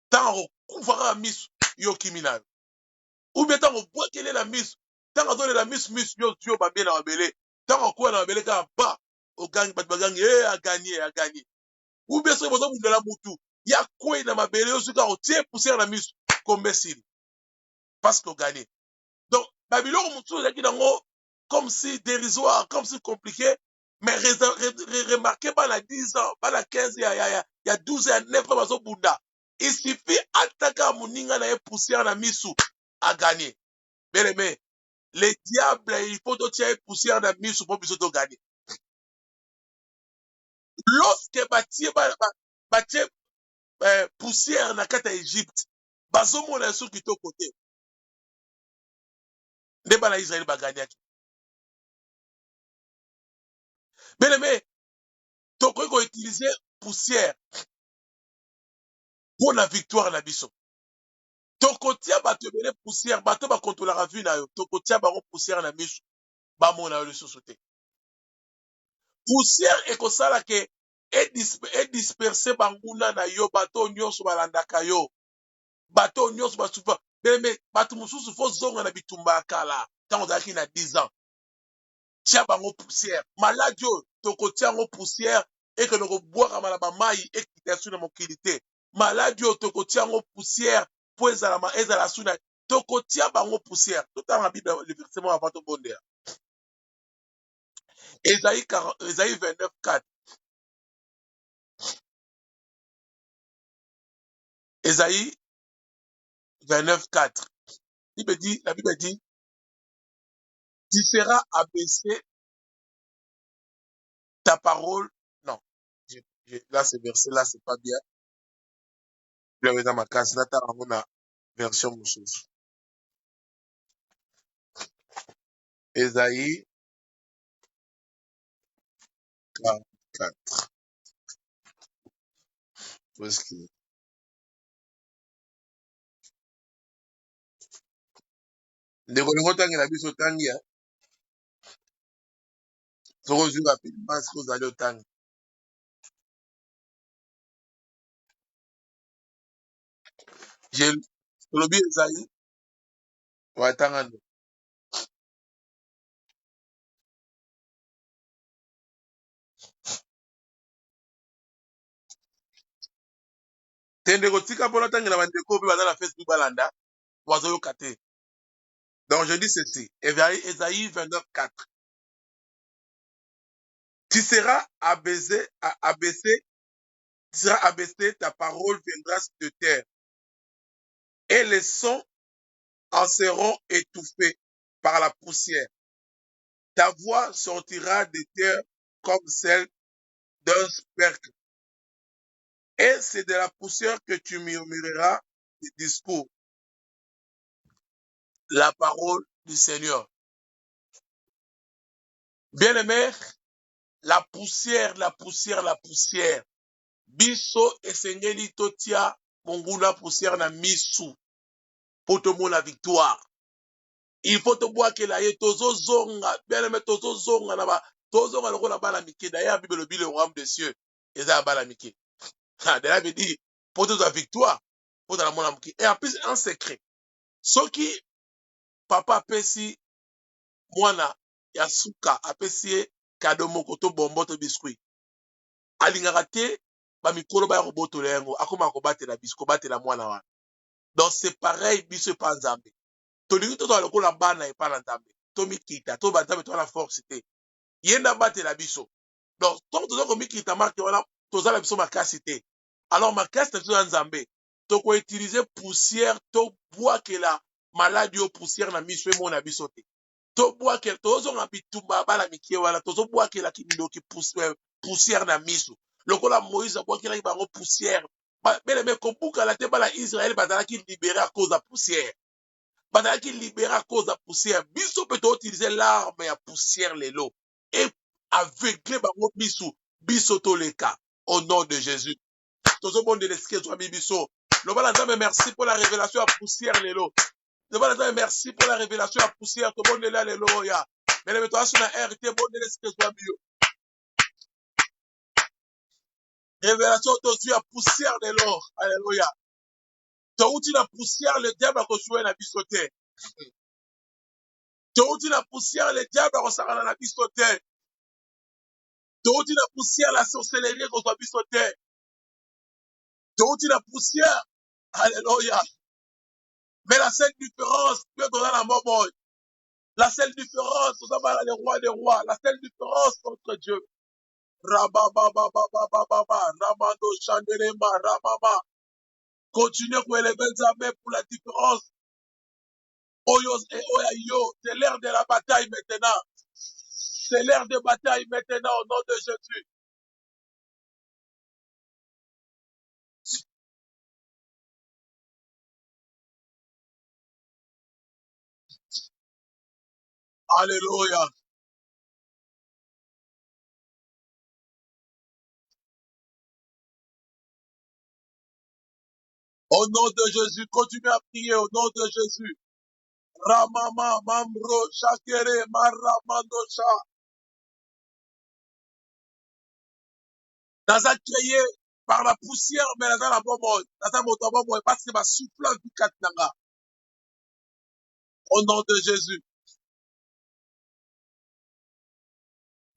Ntango okufaka na miso, yo kimi na yo. Ou bien ntango obwakele na miso, ntango azolela miso yo babie na mabele, ntango akoya na mabele kaka ba, ogangi bato bagangi, aganye. Ou bien soki bozobundela mutu, ya kwei na mabele yo soki otie poussière na miso, kombe sili. Parce que gagné. Donc, Babylone mosusu ezalaki nango comme si dérisoire, comme si compliqué, mais remarquez pas la 10 ans, pas la 15, il y a 12 ans, 9 ans, bazobunda. Il suffit ataka moninga na ye poussière na misu à gagner. Bien aimé, les diables, il faut doter poussière na misu pour biso to gagner. Lorsque batie poussière na kata Égypte, bazomona sur kito côté. Nde bana Israël baganyaki. Bien aimé, tu peux utiliser poussière pour la victoire na biso. Tokotia bato ebele poussière, bato ba contrôlera vie na yo. Tokotia bango poussière na miso, ba mona yo lisusu te. Poussière ekosala ke e disperser banguna na yo, bato nyonso balandaka yo. Bato nyonso basufa. Bien aimé, bato mususu fo zonga na bitumba ya kala. Tango ozalaki na 10 ans. Tia bango poussière. Maladi oyo tokotia yango poussière eke nakobwaka na bamai ekita su na mokili te. Maladi oyo tokotia yango poussière po ezala su na tokotia bango poussière. Totanga Bible le verset mo avant tobondela. Esaïe 29:4. Esaïe 29:4. La Bible dit, tu seras abaissé ta parole. Non, là, ce verset-là, c'est pas bien. Je vais dans ma case. Là, t'as une version mousseuse. Esaïe 44. Où est-ce qu'il est? Ndeko ndeko tangi na biso tangi ya. Soko zwi rapidement ce que vous allez au tangi. J'ai lobi Esaïe. Ouais, tanga. Tende ko tika mpona tangi na bandeko pe baza na Facebook balanda. Wazo yo kate. Donc je dis ceci. Esaïe 29:4. Tu seras abaissé, ta parole viendra de terre. Et les sons en seront étouffés par la poussière. Ta voix sortira de terre comme celle d'un spercle. Et c'est de la poussière que tu murmureras des discours. La parole du Seigneur. Bien-aimé, la poussière. Biso esengeli totia mongula poussière na misu. Pour te montrer la victoire. Il faut te boire que la tozozonga, bien aimé tozozonga na ba, tozonga lokola bala mike, d'ailleurs Bible le royaume des cieux, eza bala mike. D'ailleurs veut dire pour te la victoire, pour te la mona mike. Et en plus un secret. Soki papa pesi mwana ya suka apesi cadeau moko to bombo to biscuit. Alingaka te ba mikolo ba ko botola yango, akoma ko batela biscuit, batela mwana wana. Donc c'est pareil, biso pa nzambe. Tolingi to to lokola bana e pa na nzambe. To mikita, to ba nzambe to na force te. Yenda bate la biso. Donc tant que tozo mikita marque wana toza la biso makasi te. Alors makasi na biso ya nzambe. To ko utiliser poussière to bwakela maladie au poussière na miso emo na biso te. To bwakela tozo na bitumba bala mikie wana tozo bwakela kindoki poussière na miso. Lokola Moïse bwakela bango poussière. Bele me kobuka la te bala Israël bazalaki libéré à cause de la poussière. Bazalaki libéré à cause de la poussière. Biso peut utiliser l'arme ya poussière lelo et aveugler bango biso biso toleka au nom de Jésus. Tozo bon de l'esquisse wa biso. Lobala nzambe merci pour la révélation à poussière lelo. Lobala nzambe merci pour la révélation à poussière to bon de la lelo ya. Mais le toi sur la RT bon de l'esquisse wa bio. Révélation to sur à poussière lelo. Alléluia. Touti la poussière le diable a joué na biso te. Touti la poussière le diable a resara na biso te. Touti la poussière la sorcellerie ko biso te. Touti la poussière. Alléluia. Mais la seule différence, Dieu donne la mort. La seule différence, nous avons les rois des rois. La seule différence entre Dieu. Rabababababababa, Ramando Chandelema, Rababa. Continuez pour élever Nzambe pour la différence. Oyos et Oyayo, c'est l'heure de la bataille maintenant. C'est l'heure de bataille maintenant au nom de Jésus. Alléluia. Au nom de Jésus, continuez à prier au nom de Jésus. Ramama, Mamro, Shakere, Maramandosha. Naza créé par la poussière, mais naza la bombe. Naza motobobo, et parce que ma soufflante du katnanga. Au nom de Jésus.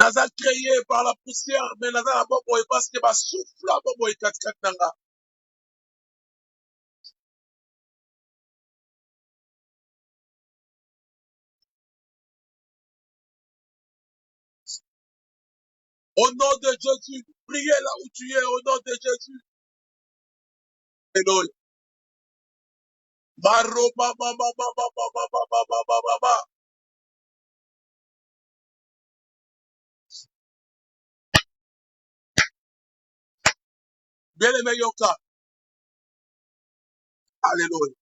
Naza créé par la poussière, mais naza la bombe, et parce que ma soufflante bombe et katnanga. Au nom de Jésus, priez là où tu es, au nom de Jésus. Alléluia. Maro, bien aimé Yoka. Alléluia.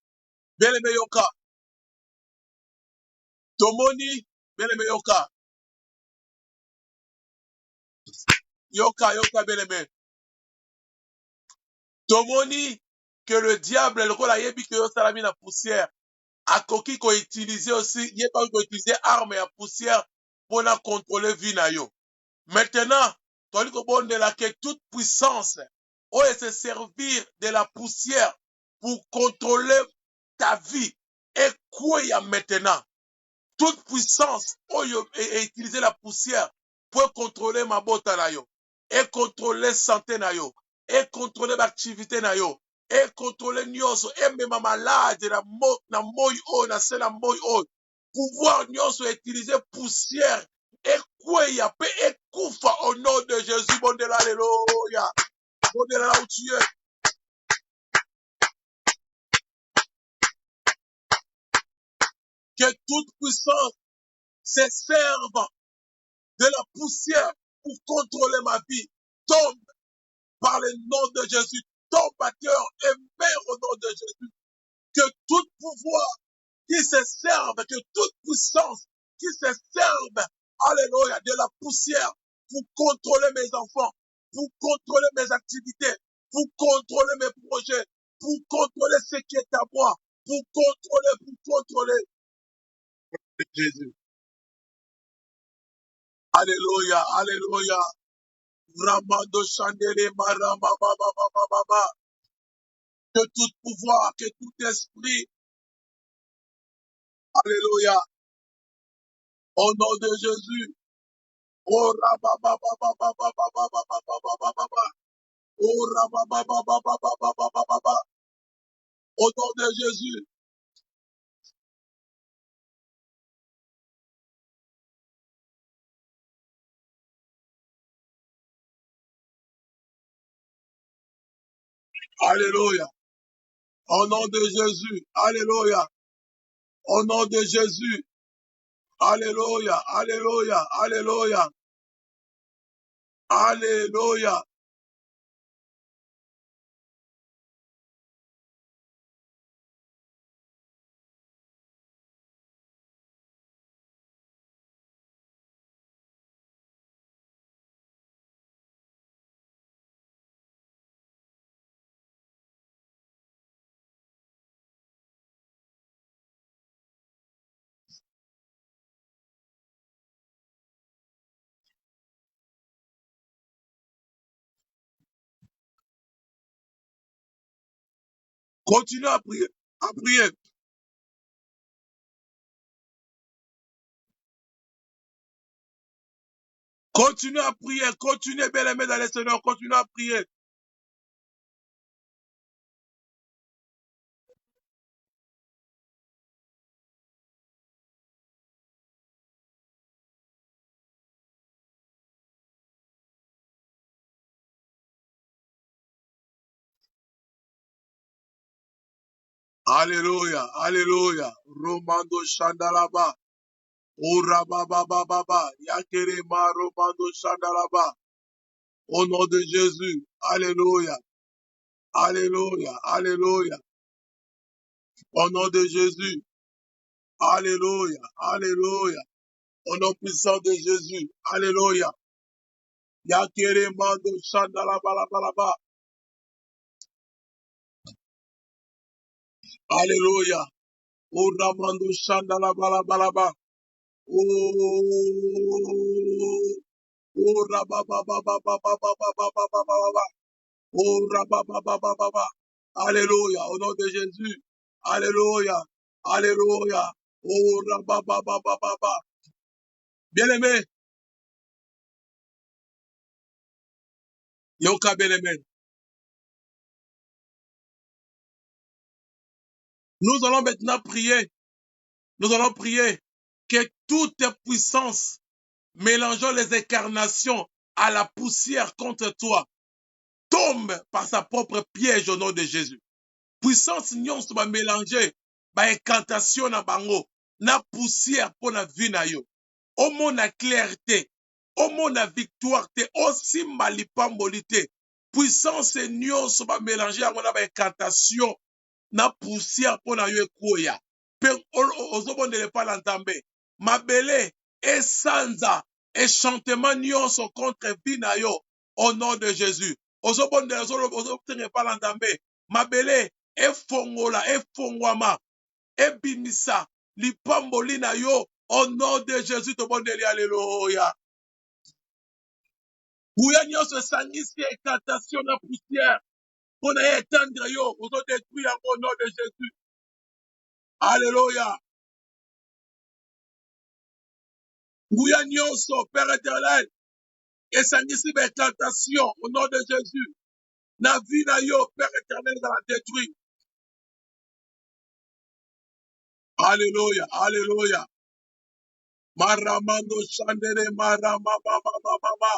Bien aimé Yoka. Tomoni, bien aimé Yoka. Yoka, bien aimé. Tomoni, que le diable, le rôle a yebi que yo salami na poussière. A koki ko utiliser aussi, yé pas ko utiliser arme à poussière pour la contrôler vie na yo. Maintenant, tandis que bon de la que toute puissance, on se servir de la poussière pour contrôler ta vie. Et quoi y a maintenant? Toute puissance, et utiliser la poussière pour contrôler ma bota na yo. Et contrôler santé na yo. Et contrôler l'activité na yo. Et contrôler nyonso. Et même ma malade na moi na se na moi pouvoir nyonso utiliser poussière. Et quoi y a pe et koufa au nom de Jésus. Bon de l'alléluia. Bon de là où tu es. Que toute puissance se serve de la poussière pour contrôler ma vie. Tombe par le nom de Jésus. Tombe à cœur et mère au nom de Jésus. Que tout pouvoir qui se serve, que toute puissance qui se serve, alléluia, de la poussière pour contrôler mes enfants, pour contrôler mes activités, pour contrôler mes projets, pour contrôler ce qui est à moi, pour contrôler Jésus. Alléluia, alléluia. Ramado Chandele, Marama, que tout pouvoir, que tout esprit, alléluia, au nom de Jésus, oh Au nom de Jésus. Alléluia. Au nom de Jésus. Alléluia. Au nom de Jésus. Alléluia. Alléluia. Alléluia. Alléluia. Continue à prier. À prier. Continue à prier. Continuez, bien aimé dans le Seigneur. Continue à prier. Alléluia. Alléluia. Romando Shandalaba. Ora baba baba. Yakere ma Romando Shandalaba. Au nom de Jésus. Alléluia. Alléluia. Alléluia. Au nom de Jésus. Alléluia. Alléluia. Au nom puissant de Jésus. Alléluia. Yakere mando Shandalaba la. Alléluia. Ora mando Shandalaba la. Oh, oh, rabababababababababababa. Oh, rababababababa. Alléluia, au nom de Jésus. Alléluia, alléluia. Oh, rabababababa. Bien-aimé, Yoka bien-aimé. Nous allons maintenant prier. Nous allons prier que toute puissance mélangeant les incarnations à la poussière contre toi tombe par sa propre piège au nom de Jésus. Puissance nyonso ba mélanger ba incantation na bango na poussière pour la vie na yo. Omona clarté, omona victoire te, osimba lipamboli te. Puissance nyonso ba mélanger yango na ba incantation na poussière pour na yo ekoya. Pe ozobondele pa na nzambe. Mabele esanza enchantement nyonso contre vie na yo au nom de Jésus. Ozobondele ozobondele pa na nzambe. Mabele efongola efongwama ebimisa lipamboli na yo au nom de Jésus tobondeli alléluia. Buya nyonso esangisi incantation na poussière pour na étendre yo ozodétruire yango au nom de Jésus. Alléluia. Buya nyonso Père éternel esangisi ba incantation au nom de Jésus. Na vie na yo Père éternel dans la détruire. Alléluia. Alléluia. Maramando Shandere Marama Baba Baba.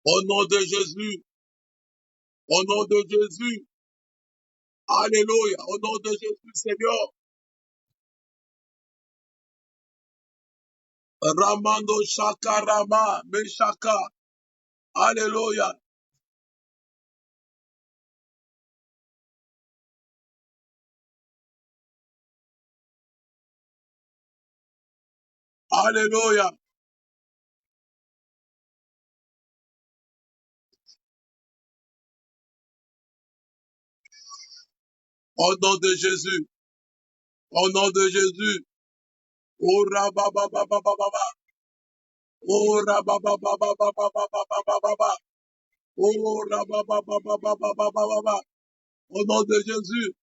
Au nom de Jésus. Au nom de Jésus. Alléluia. Au nom de Jésus, Seigneur. Ramando Shaka Rama Meshaka. Alléluia. Alléluia. Au nom de Jésus. Au nom de Jésus. Oh, rababababababa. Oh, rababababababababababa. Oh, rababababababababa. Au nom de Jésus.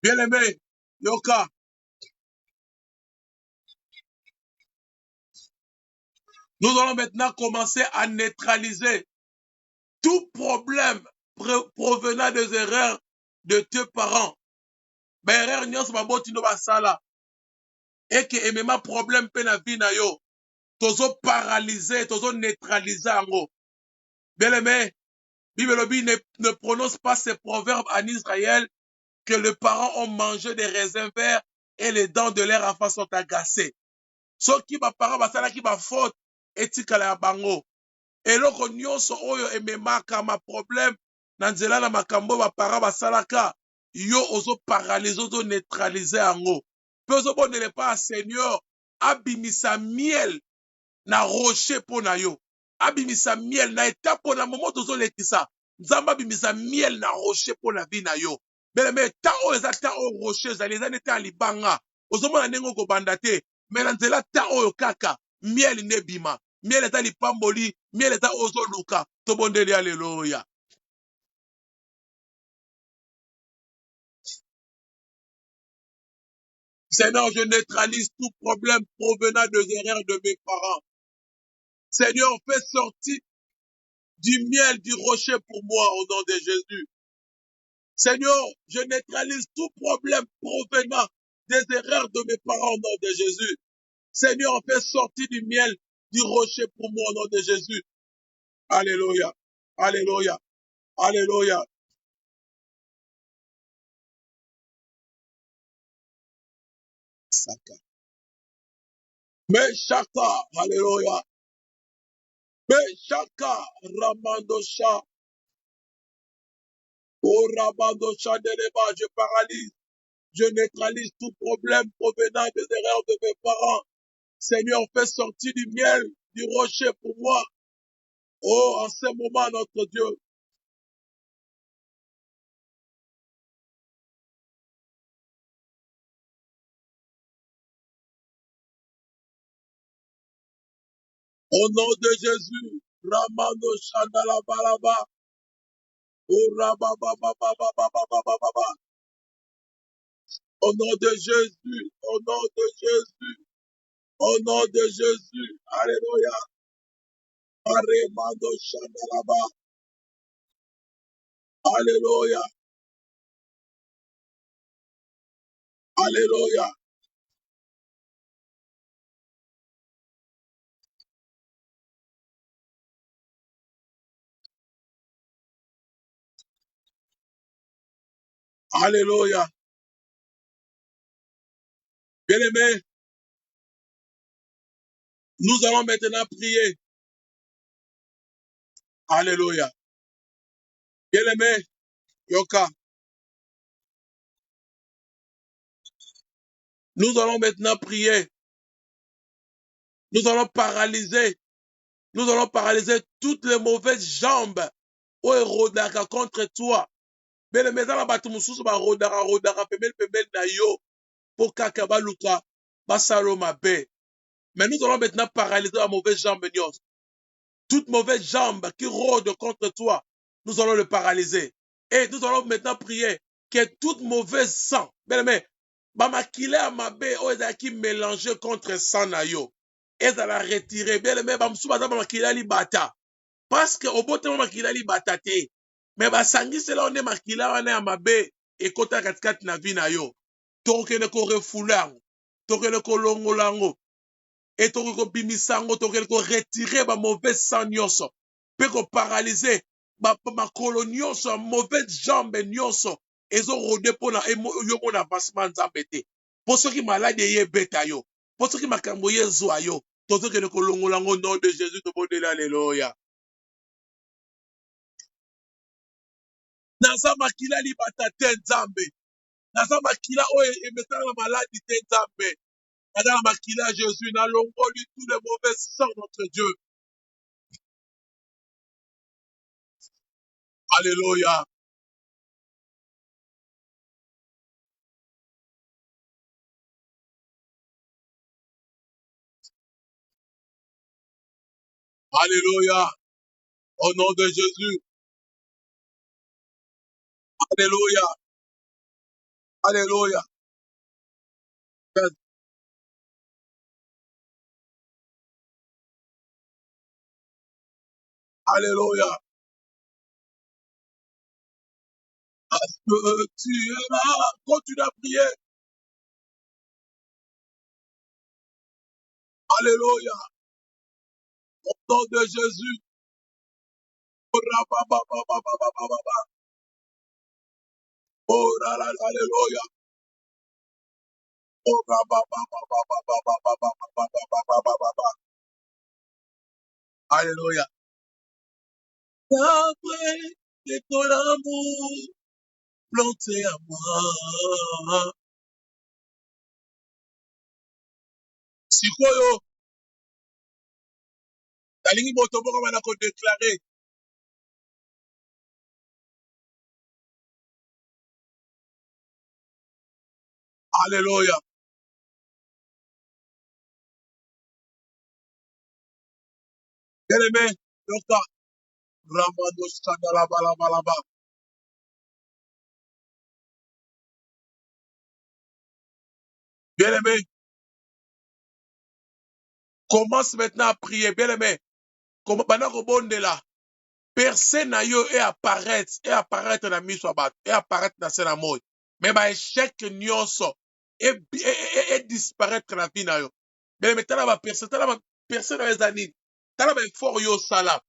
Bien-aimé, Yoka, nous allons maintenant commencer à neutraliser tout problème provenant des erreurs de tes parents. Erreur nyonso baboti no basala. Et que emema problème pe na vie na yo. Tozo paralyser, tozo neutraliser ango. Bien-aimé, Bible ne prononce pas ces proverbes en Israël que les parents ont mangé des raisins verts et les dents de leur enfant sont agacées. Soki ba parents basalaki ba faute etikala ya bango. Eloko nyonso oyo ememaka ma problème na nzela na makambo ba parents basalaka yo ozo paralyser ozo neutraliser yango. Pe ozobondele pa Seigneur abimisa miel na rocher mpo na yo. Abimisa miel na eta mpo na momo tozolekisa. Nzambe abimisa miel na rocher mpo na vi na yo. Beleme ta oyo eza ta oyo rocher ezali eza neti ya libanga. Ozomona ndenge okobanda te. Me na nzela ta oyo kaka miel nde ebima. Miel eza lipamboli, miel eza ozoluka. Tobondeli alleluya. Seigneur, je neutralise tout problème provenant des erreurs de mes parents. Seigneur, fais sortir du miel du rocher pour moi au nom de Jésus. Seigneur, je neutralise tout problème provenant des erreurs de mes parents au nom de Jésus. Seigneur, fais sortir du miel du rocher pour moi au nom de Jésus. Alléluia. Alléluia. Alléluia. Saka. Meshaka. Alléluia. Meshaka. Ramandosha. Oh, Ramandosha Deleba. Je paralyse. Je neutralise tout problème provenant des erreurs de mes parents. Seigneur, fais sortir du miel du rocher pour moi. Oh, en ce moment, notre Dieu. Au nom de Jésus, Ramano Shandala Balaba, au Rabababababababababa. Au nom de Jésus, au nom de Jésus, au nom de Jésus, Alléluia, Remando Shandalaba, Alléluia, Alléluia, Alléluia. Bien-aimés, nous allons maintenant prier. Alléluia. Bien-aimés, Yoka, nous allons maintenant prier. Nous allons paralyser toutes les mauvaises jambes au rodaka contre toi. Mais eza na bato mosusu rodaka pembeni na yo mpo kaka baluka basala mabe. Mais nous allons maintenant paralyser la mauvaise jambe nyonso. Toute mauvaise jambe qui rôde contre toi, nous allons le paralyser. Et nous allons maintenant prier que toute mauvaise sang, bien-aimé, bamakila ya mabe oyo ezalaki mélanger contre sang na yo ezala retirer. Bien-aimé, bamosusu baza bamakila libata parce que obotema makila libata te, me basangisela yo nde makila wana ya mabe ekota katikati na vi na yo. Tokende korefula yango, tokende kolongola yango, et tokoki kobimisa yango, tokende koretire bamauvaise sang nyonso mpe koparalyze makolo nyonso ya mauvaise jambe nyonso ezorode mpona yo mona avancement nzambe te. Mpo soki maladi eye ebeta yo, mpo soki makambo ye ezwa yo, tozokende kolongola yango nom de Jésus tobondeli alleluya. Naza makila libata te nzambe, naza makila oyo emesana na maladi te nzambe, naza na makila ya Jésus, nalongoli tous les mauvais sang notre Dieu. Alléluia. Alléluia. Au nom de Jésus. Alléluia. Alléluia. Alléluia. Que tu es là. Continue à prier. Alléluia. Au nom de Jésus. Oh là là, alléluia. Oh alléluia. Après que ton amour planté à moi. Sikoyo, talingi moto moko bana ko déclarer. Alléluia. Bien-aimé, docteur Ramado Sadala Balabalaba. Bien-aimé, commence maintenant à prier. Bien-aimé, comme pendant que bon de là, personne n'a eu et apparaître dans miso abat, et apparaître dans ce amour. Mais bah échec nyonso et disparaître dans la vie na yo. Bien-aimé, t'as la personne dans les années. T'as la fort yo sala.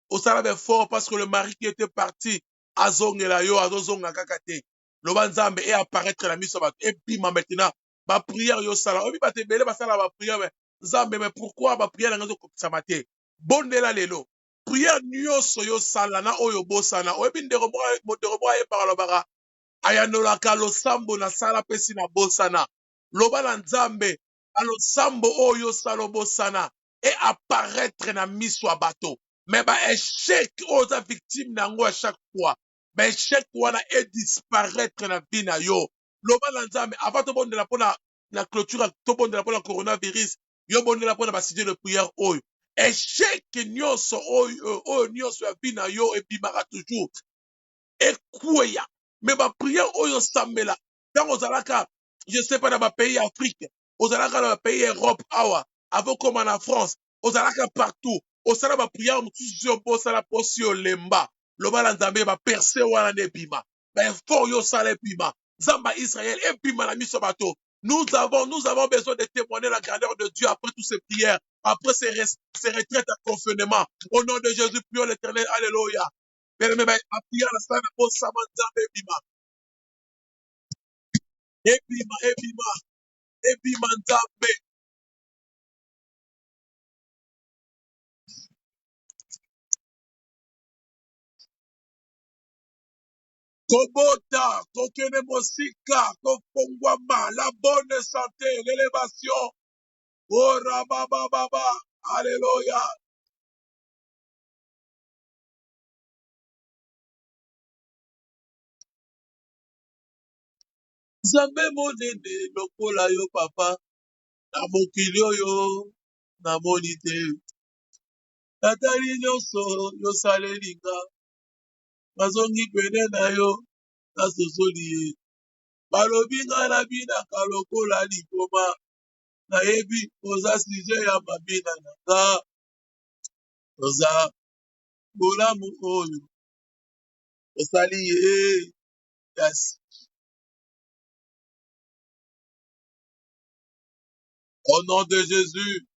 Au salaire fort parce que le mari qui était parti azongela yo azozonga kakate le banzambe et apparaître la mise et puis maintenant ma prière yo sala obi bate bele basala ba prière mais nzambe mais pourquoi ba prière ngazo kopisa mate bondela lelo prière nyonso yo sala na oyo bosana obi ndeko mwa e par lobaka ayanolaka losambo na sala pesi na bosana loba na nzambe alosambo oyo sala bosana et apparaître na miso ya bato mais ba échec oza victime nango à chaque fois ba échec wana et disparaître na vie na yo loba na nzambe avant tobondela mpona na clôture tobondela mpona coronavirus yo bondela mpona basujet de prière oyo échec nyonso oyo nyonso ya vie na yo ebimaka toujours ekweya me bapriere oyo sambela ntango ozalaka je sais pas na bapays ya afrique ozalaka na bapays ya europe awa avokoma na france ozalaka partout osala bapriere mosusu oyo bosala mposi olemba loba na nzambe baperse wana nde ebima baeffort oyo osala ebima nzambe ya israel ebima na miso ya bato nous avons besoin de témoigner la grandeur de Dieu après toutes ces prières, après ces retraites à confinement. Au nom de Jésus, prions l'Éternel. Alléluia. Bien-aimé, prière la salle pour Samanzambe ebima. Ebima, ebima, ebima nzambe. Kobota, kokene mosika, kofongwama, la bonne santé, l'élévation. Oh, rabababa. Alléluia. Nzambe monene lokola yo papa, na mokili oyo, namoni te. Natali nyonso, yosalelinga, nazongi pene na yo, nasosoli ye. Balobi nga nabinaka lokola likoma, nayebi oza suje ya mabina na nga, oza bolamu oyo, osali ye, yes. Au nom de Jésus,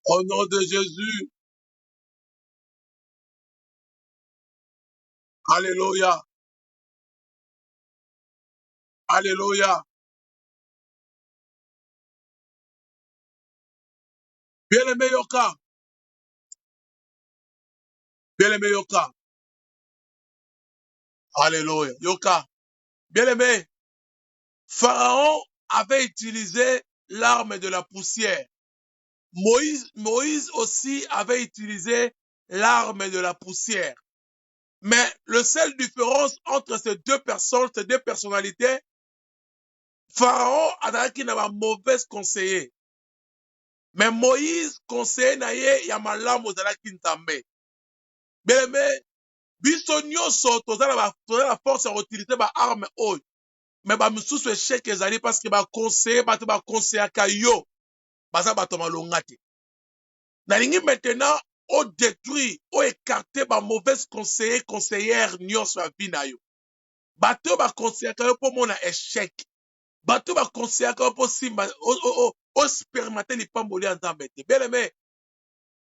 au nom de Jésus, alléluia, alléluia. Bien-aimé Yoka, bien-aimé Yoka, alléluia, Yoka, bien-aimé, Pharaon avait utilisé l'arme de la poussière. Moïse aussi avait utilisé l'arme de la poussière. Mais le seule différence entre ces deux personnes, ces deux personnalités, Pharaon a un mauvais conseiller. Mais Moïse conseiller na ye ya malamu ozalaki Nzambe. Bien-aimé, biso nyonso toza la force ya utiliser ba arme oyo. Mais ba misusu échec ezali parce que ba conseiller bato ba conseillaka yo baza bato malonga te. Nalingi maintenant o détruire, o écarter ba mauvaise conseillère nyonso ya vie na yo. Bato ba conseillaka yo po mona échec. Bato ba conseillaka yo po simba o spermate lipamboli ya Nzambe te. Bien-aimé,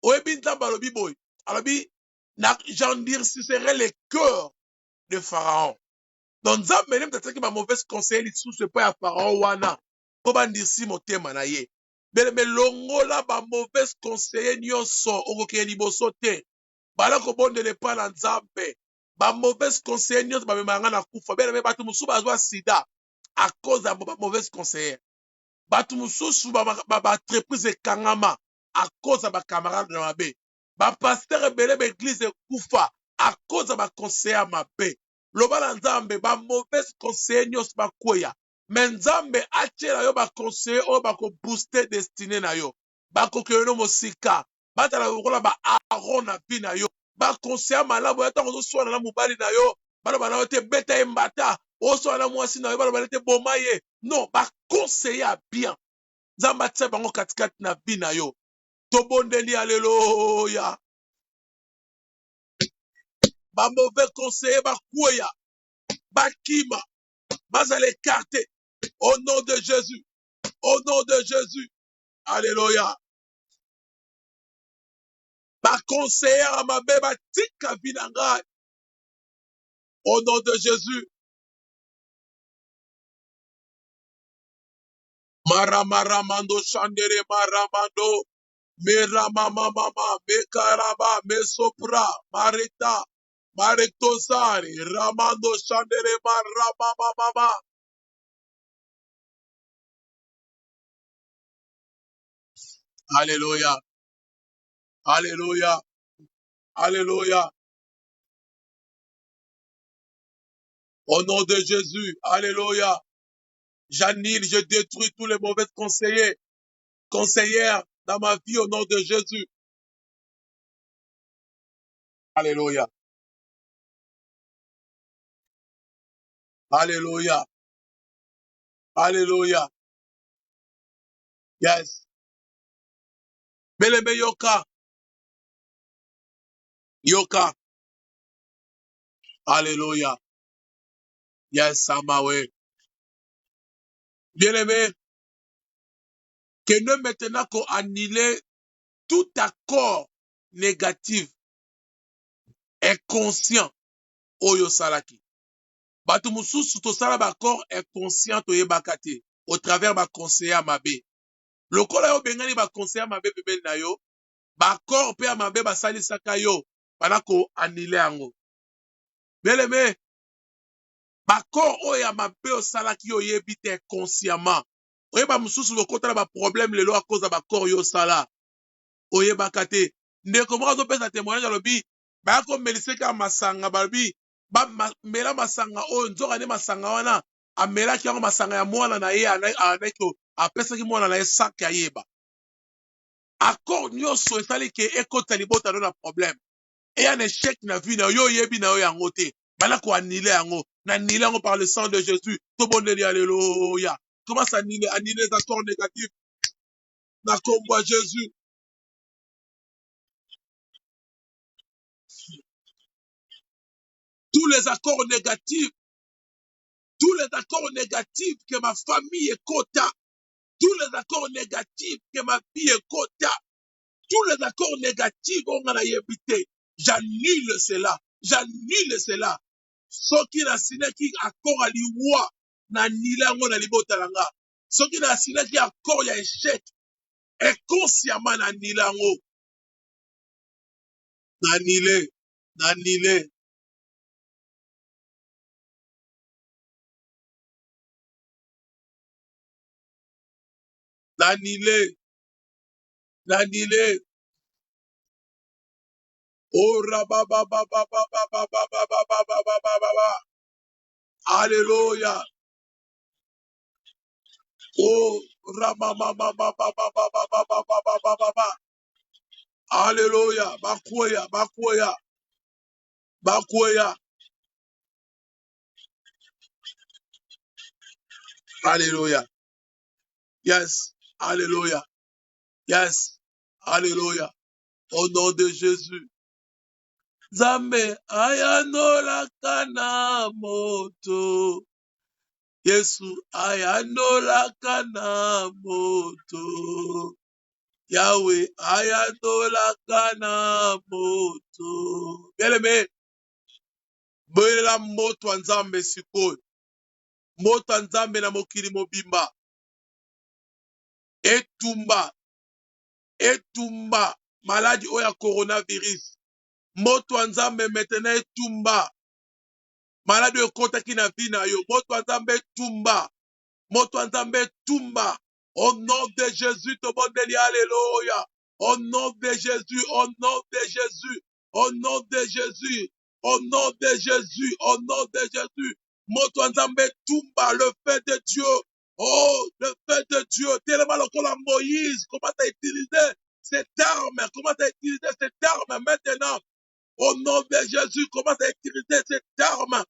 oyebi Nzambe alobi boy. Alobi j'endurcirai le cœur de Pharaon. Donc Nzambe nde mtataki ba mauvaise conseiller lisusu epai ya Pharaon wana po bandisi motema na ye. Mais longola ba mauvaise conseiller nyonso okokeye liboso te. Bala kobondela epai na Nzambe. Ba mauvaise conseiller nyonso bamemanga na kufa. Bien bato mosusu bazwa sida à cause ya ba mauvaise conseiller. Bato mosusu ba entreprise ekangama à cause ya ba camarade na mabe. Ba pasteur ebele ba église ekufa à cause ya ba conseiller mabe. Loba na Nzambe ba mauvaise conseiller nyonso bakweya. Mais Nzambe atiela yo ba conseiller oyo bako booster destinée na yo. Bakokelo no mosika. Batala lokola ba Aaron na vie na yo. Ba conseiller malamu ya tango ozoswana na mobali na yo. Baloba na yo te beta ye mbata. Ozoswana na mwasi na yo baloba na te boma ye. Non, ba conseiller bien. Nzambe atia bango katikati na vie na yo. Tobondeli alléluia. Ba mauvais conseiller bakweya. Bakima. Bazale écarté. Au nom de Jésus. Au nom de Jésus. Alléluia. Ma conseillère ma bébé tika binanga. Au nom de Jésus. Maramaramando chandere maramando. Meramamama. Mekaraba. Mesopra. Marita. Maretosari. Ramando chandere maramamama. Alléluia. Alléluia. Alléluia. Au nom de Jésus. Alléluia. J'annule, je détruis tous les mauvais conseillers, conseillères dans ma vie au nom de Jésus. Alléluia. Alléluia. Alléluia. Yes. Belebe yoka. Yoka. Alléluia. Yes, Samawe. Bien-aimé, que nous maintenant qu'on annule tout accord négatif et conscient oyo salaki. Bato mususu tosala ba accord inconscient toyebaka te au travers ba conseiller mabe. Lokola yo bengani ba conseiller mabe pembeni na yo, ba accord pe ya mabe basalisaka yo bana ko annule yango. Bien-aimé, ba accord oyo ya mabe osalaki yo yebi te consciemment. Oyeba mususu lokota na ba problème lelo à cause ya ba accord yo sala. Oyebaka te. Ndeko moko azopesa témoignage alobi baya komeliseka masanga balobi bamela masanga oyo nzoka nde masanga wana amelaki yango masanga ya mwana na ye anaki apesaki mwana na ye sak ayeba. Accord nyonso esali ke ekota libota no na problème. Et un échec na vie na yo yebi na yo yango te. Bala ko annule yango. Na annule yango par le sang de Jésus. To bondeli alléluia. Comment ça annuler les accords négatifs na kombo Jésus. Tous les accords négatifs que ma famille écota, tous les accords négatifs que ma vie écota, tous les accords négatifs on a évité, j'annule cela. Soki na sinaki accord à liwa, na nilango na libota langa. Soki na sinaki accord ya échec, inconsciemment na nilango. Nanile. Oh rababababababababababababa. Alléluia. Oh, Alléluia. Bakoya, bakoya, bakoya. Alléluia. Yes. Alléluia. Yes. Alléluia. Au nom de Jésus. Zambe ayanola kana moto. Yesu ayanola kana moto. Yahweh ayanola kana moto. Bien-aimé, boyelela moto ya Nzambe sikoyo. Moto ya Nzambe na mokili mobimba. Etumba, etumba maladi oyo ya coronavirus. Moto ya Nzambe maintenant etumba maladi oyo ekotaki na vi na yo. Moto ya Nzambe etumba, moto ya Nzambe etumba. Au nom de Jésus, tobondeli alléluia. Au nom de Jésus, au nom de Jésus, au nom de Jésus, au nom de Jésus, au nom de Jésus. Moto ya Nzambe etumba, le fait de Dieu. Oh, le fait de Dieu. Tellement lokola Moïse, comment tu as utilisé cette arme, comment tu as utilisé cette arme maintenant. Au nom de Jésus, commence à utiliser cette arme.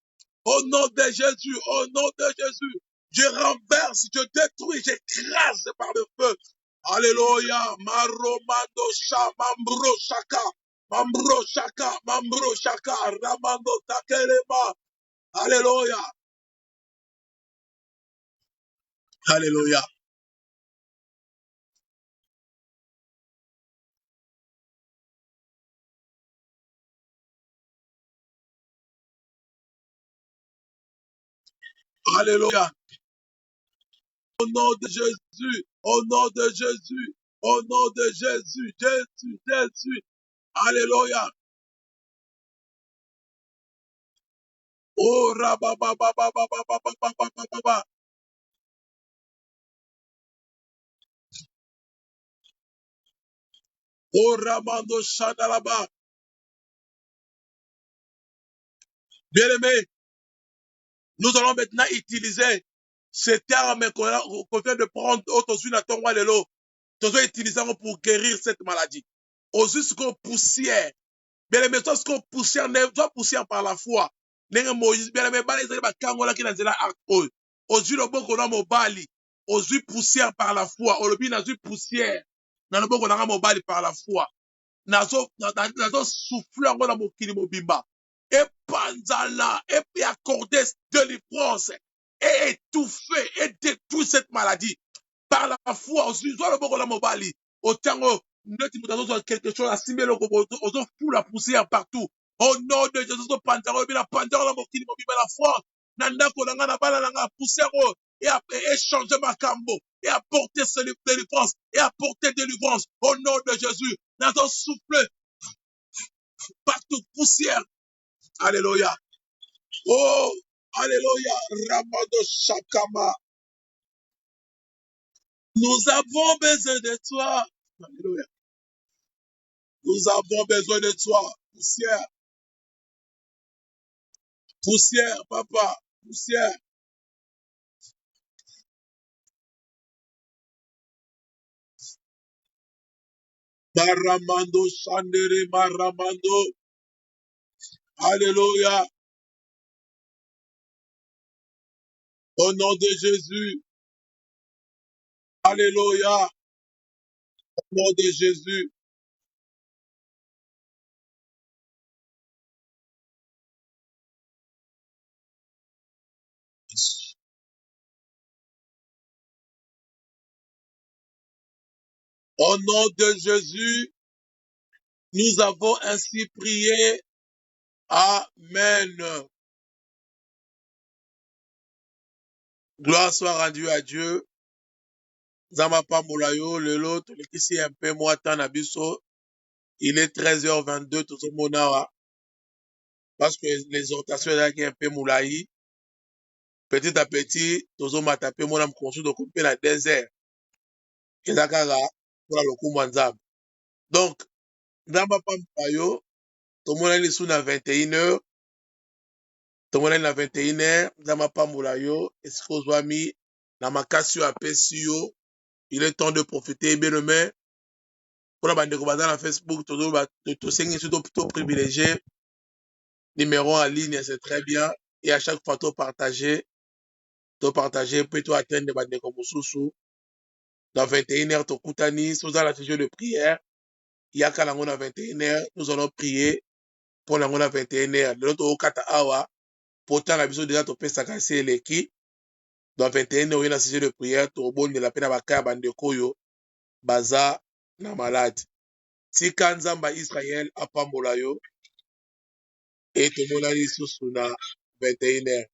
Au nom de Jésus, au nom de Jésus, je renverse, je détruis, j'écrase par le feu. Alléluia. Maromando Shamambro Shaka. Mambro Shaka. Mambro Shaka. Ramando Takelema. Alléluia. Alléluia. Alléluia. Au nom de Jésus. Au nom de Jésus. Au nom de Jésus. Jésus. Jésus. Alléluia. Oh, rabababababababababababa. Oh, Ramando Shadalaba. Bien-aimé, nous allons maintenant utiliser ce terme qu'on vient de prendre au-dessus de ton roi de l'eau. Nous allons utiliser pour guérir cette maladie. Aussi, ce qu'on poussière. Bien-aimé, ce qu'on poussière, soit poussière par la foi. Nenga Moïse, bien-aimé, bali zali ba kangola ki na nzela akol. Aussi, le bon qu'on a mobali. Aussi, poussière par la foi. Olobi na zui poussière. Na le bon qu'on a mobali par la foi. nazo souffler yango na mokili mobimba epanzana et puis accorder délivrance et étouffer et détruire cette maladie par la foi aussi zwa loboko na mobali otiango neti moto azozwa quelque chose asimbi eloko ozofula poussière partout au nom de Jésus ozopanza yango na panza yango na mokili mobimba na foi na ndako na nga na bana na nga poussière oyo et échanger makambo et apporter délivrance et apporter délivrance au nom de Jésus. Nazo souffler partout poussière. Alléluia. Oh, alléluia. Ramado Shakama. Nous avons besoin de toi. Alléluia. Nous avons besoin de toi. Poussière. Poussière, papa. Poussière. Maramando Shandere Maramando. Alléluia. Au nom de Jésus. Alléluia. Au nom de Jésus. Au nom de Jésus, nous avons ainsi prié. Amen. Gloire soit rendue à Dieu. Zama pambola yo, lelo, tolekisi un peu moi tan na biso. Il est 13h22, tout ce monde parce que l'exhortation est un peu moulaï. Petit à petit, tout ce monde tapé, moi, je me de couper la désert. Et d'accord, pour le coup, manzab. Donc, Zama pambola yo, tout le monde est sous na 21h. Tout le monde est na 21h. Zama pambola yo, est-ce qu'on soit mis na makasi oyo apesi yo. Il est temps de profiter bien aimé. Pour la bande de na Facebook, tosengi surtout to privilégié. Numéro en ligne, c'est très bien. Et à chaque fois, to partager, puis to atteindre bande de mosusu. Dans 21h, to kutani, sous la session de prière. Il y a quand on a 21h, nous allons prier pour la 21h. L'autre au kata awa, pourtant la vision déjà to pesa kasi eleki. Dans 21h, il y a la session de prière, to bon de la peine à baka bande koyo, baza na malade. Tika nzamba Israël apambola yo et tomona lisusu na 21h.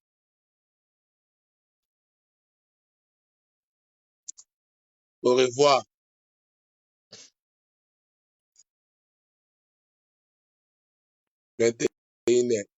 Au revoir. 21h.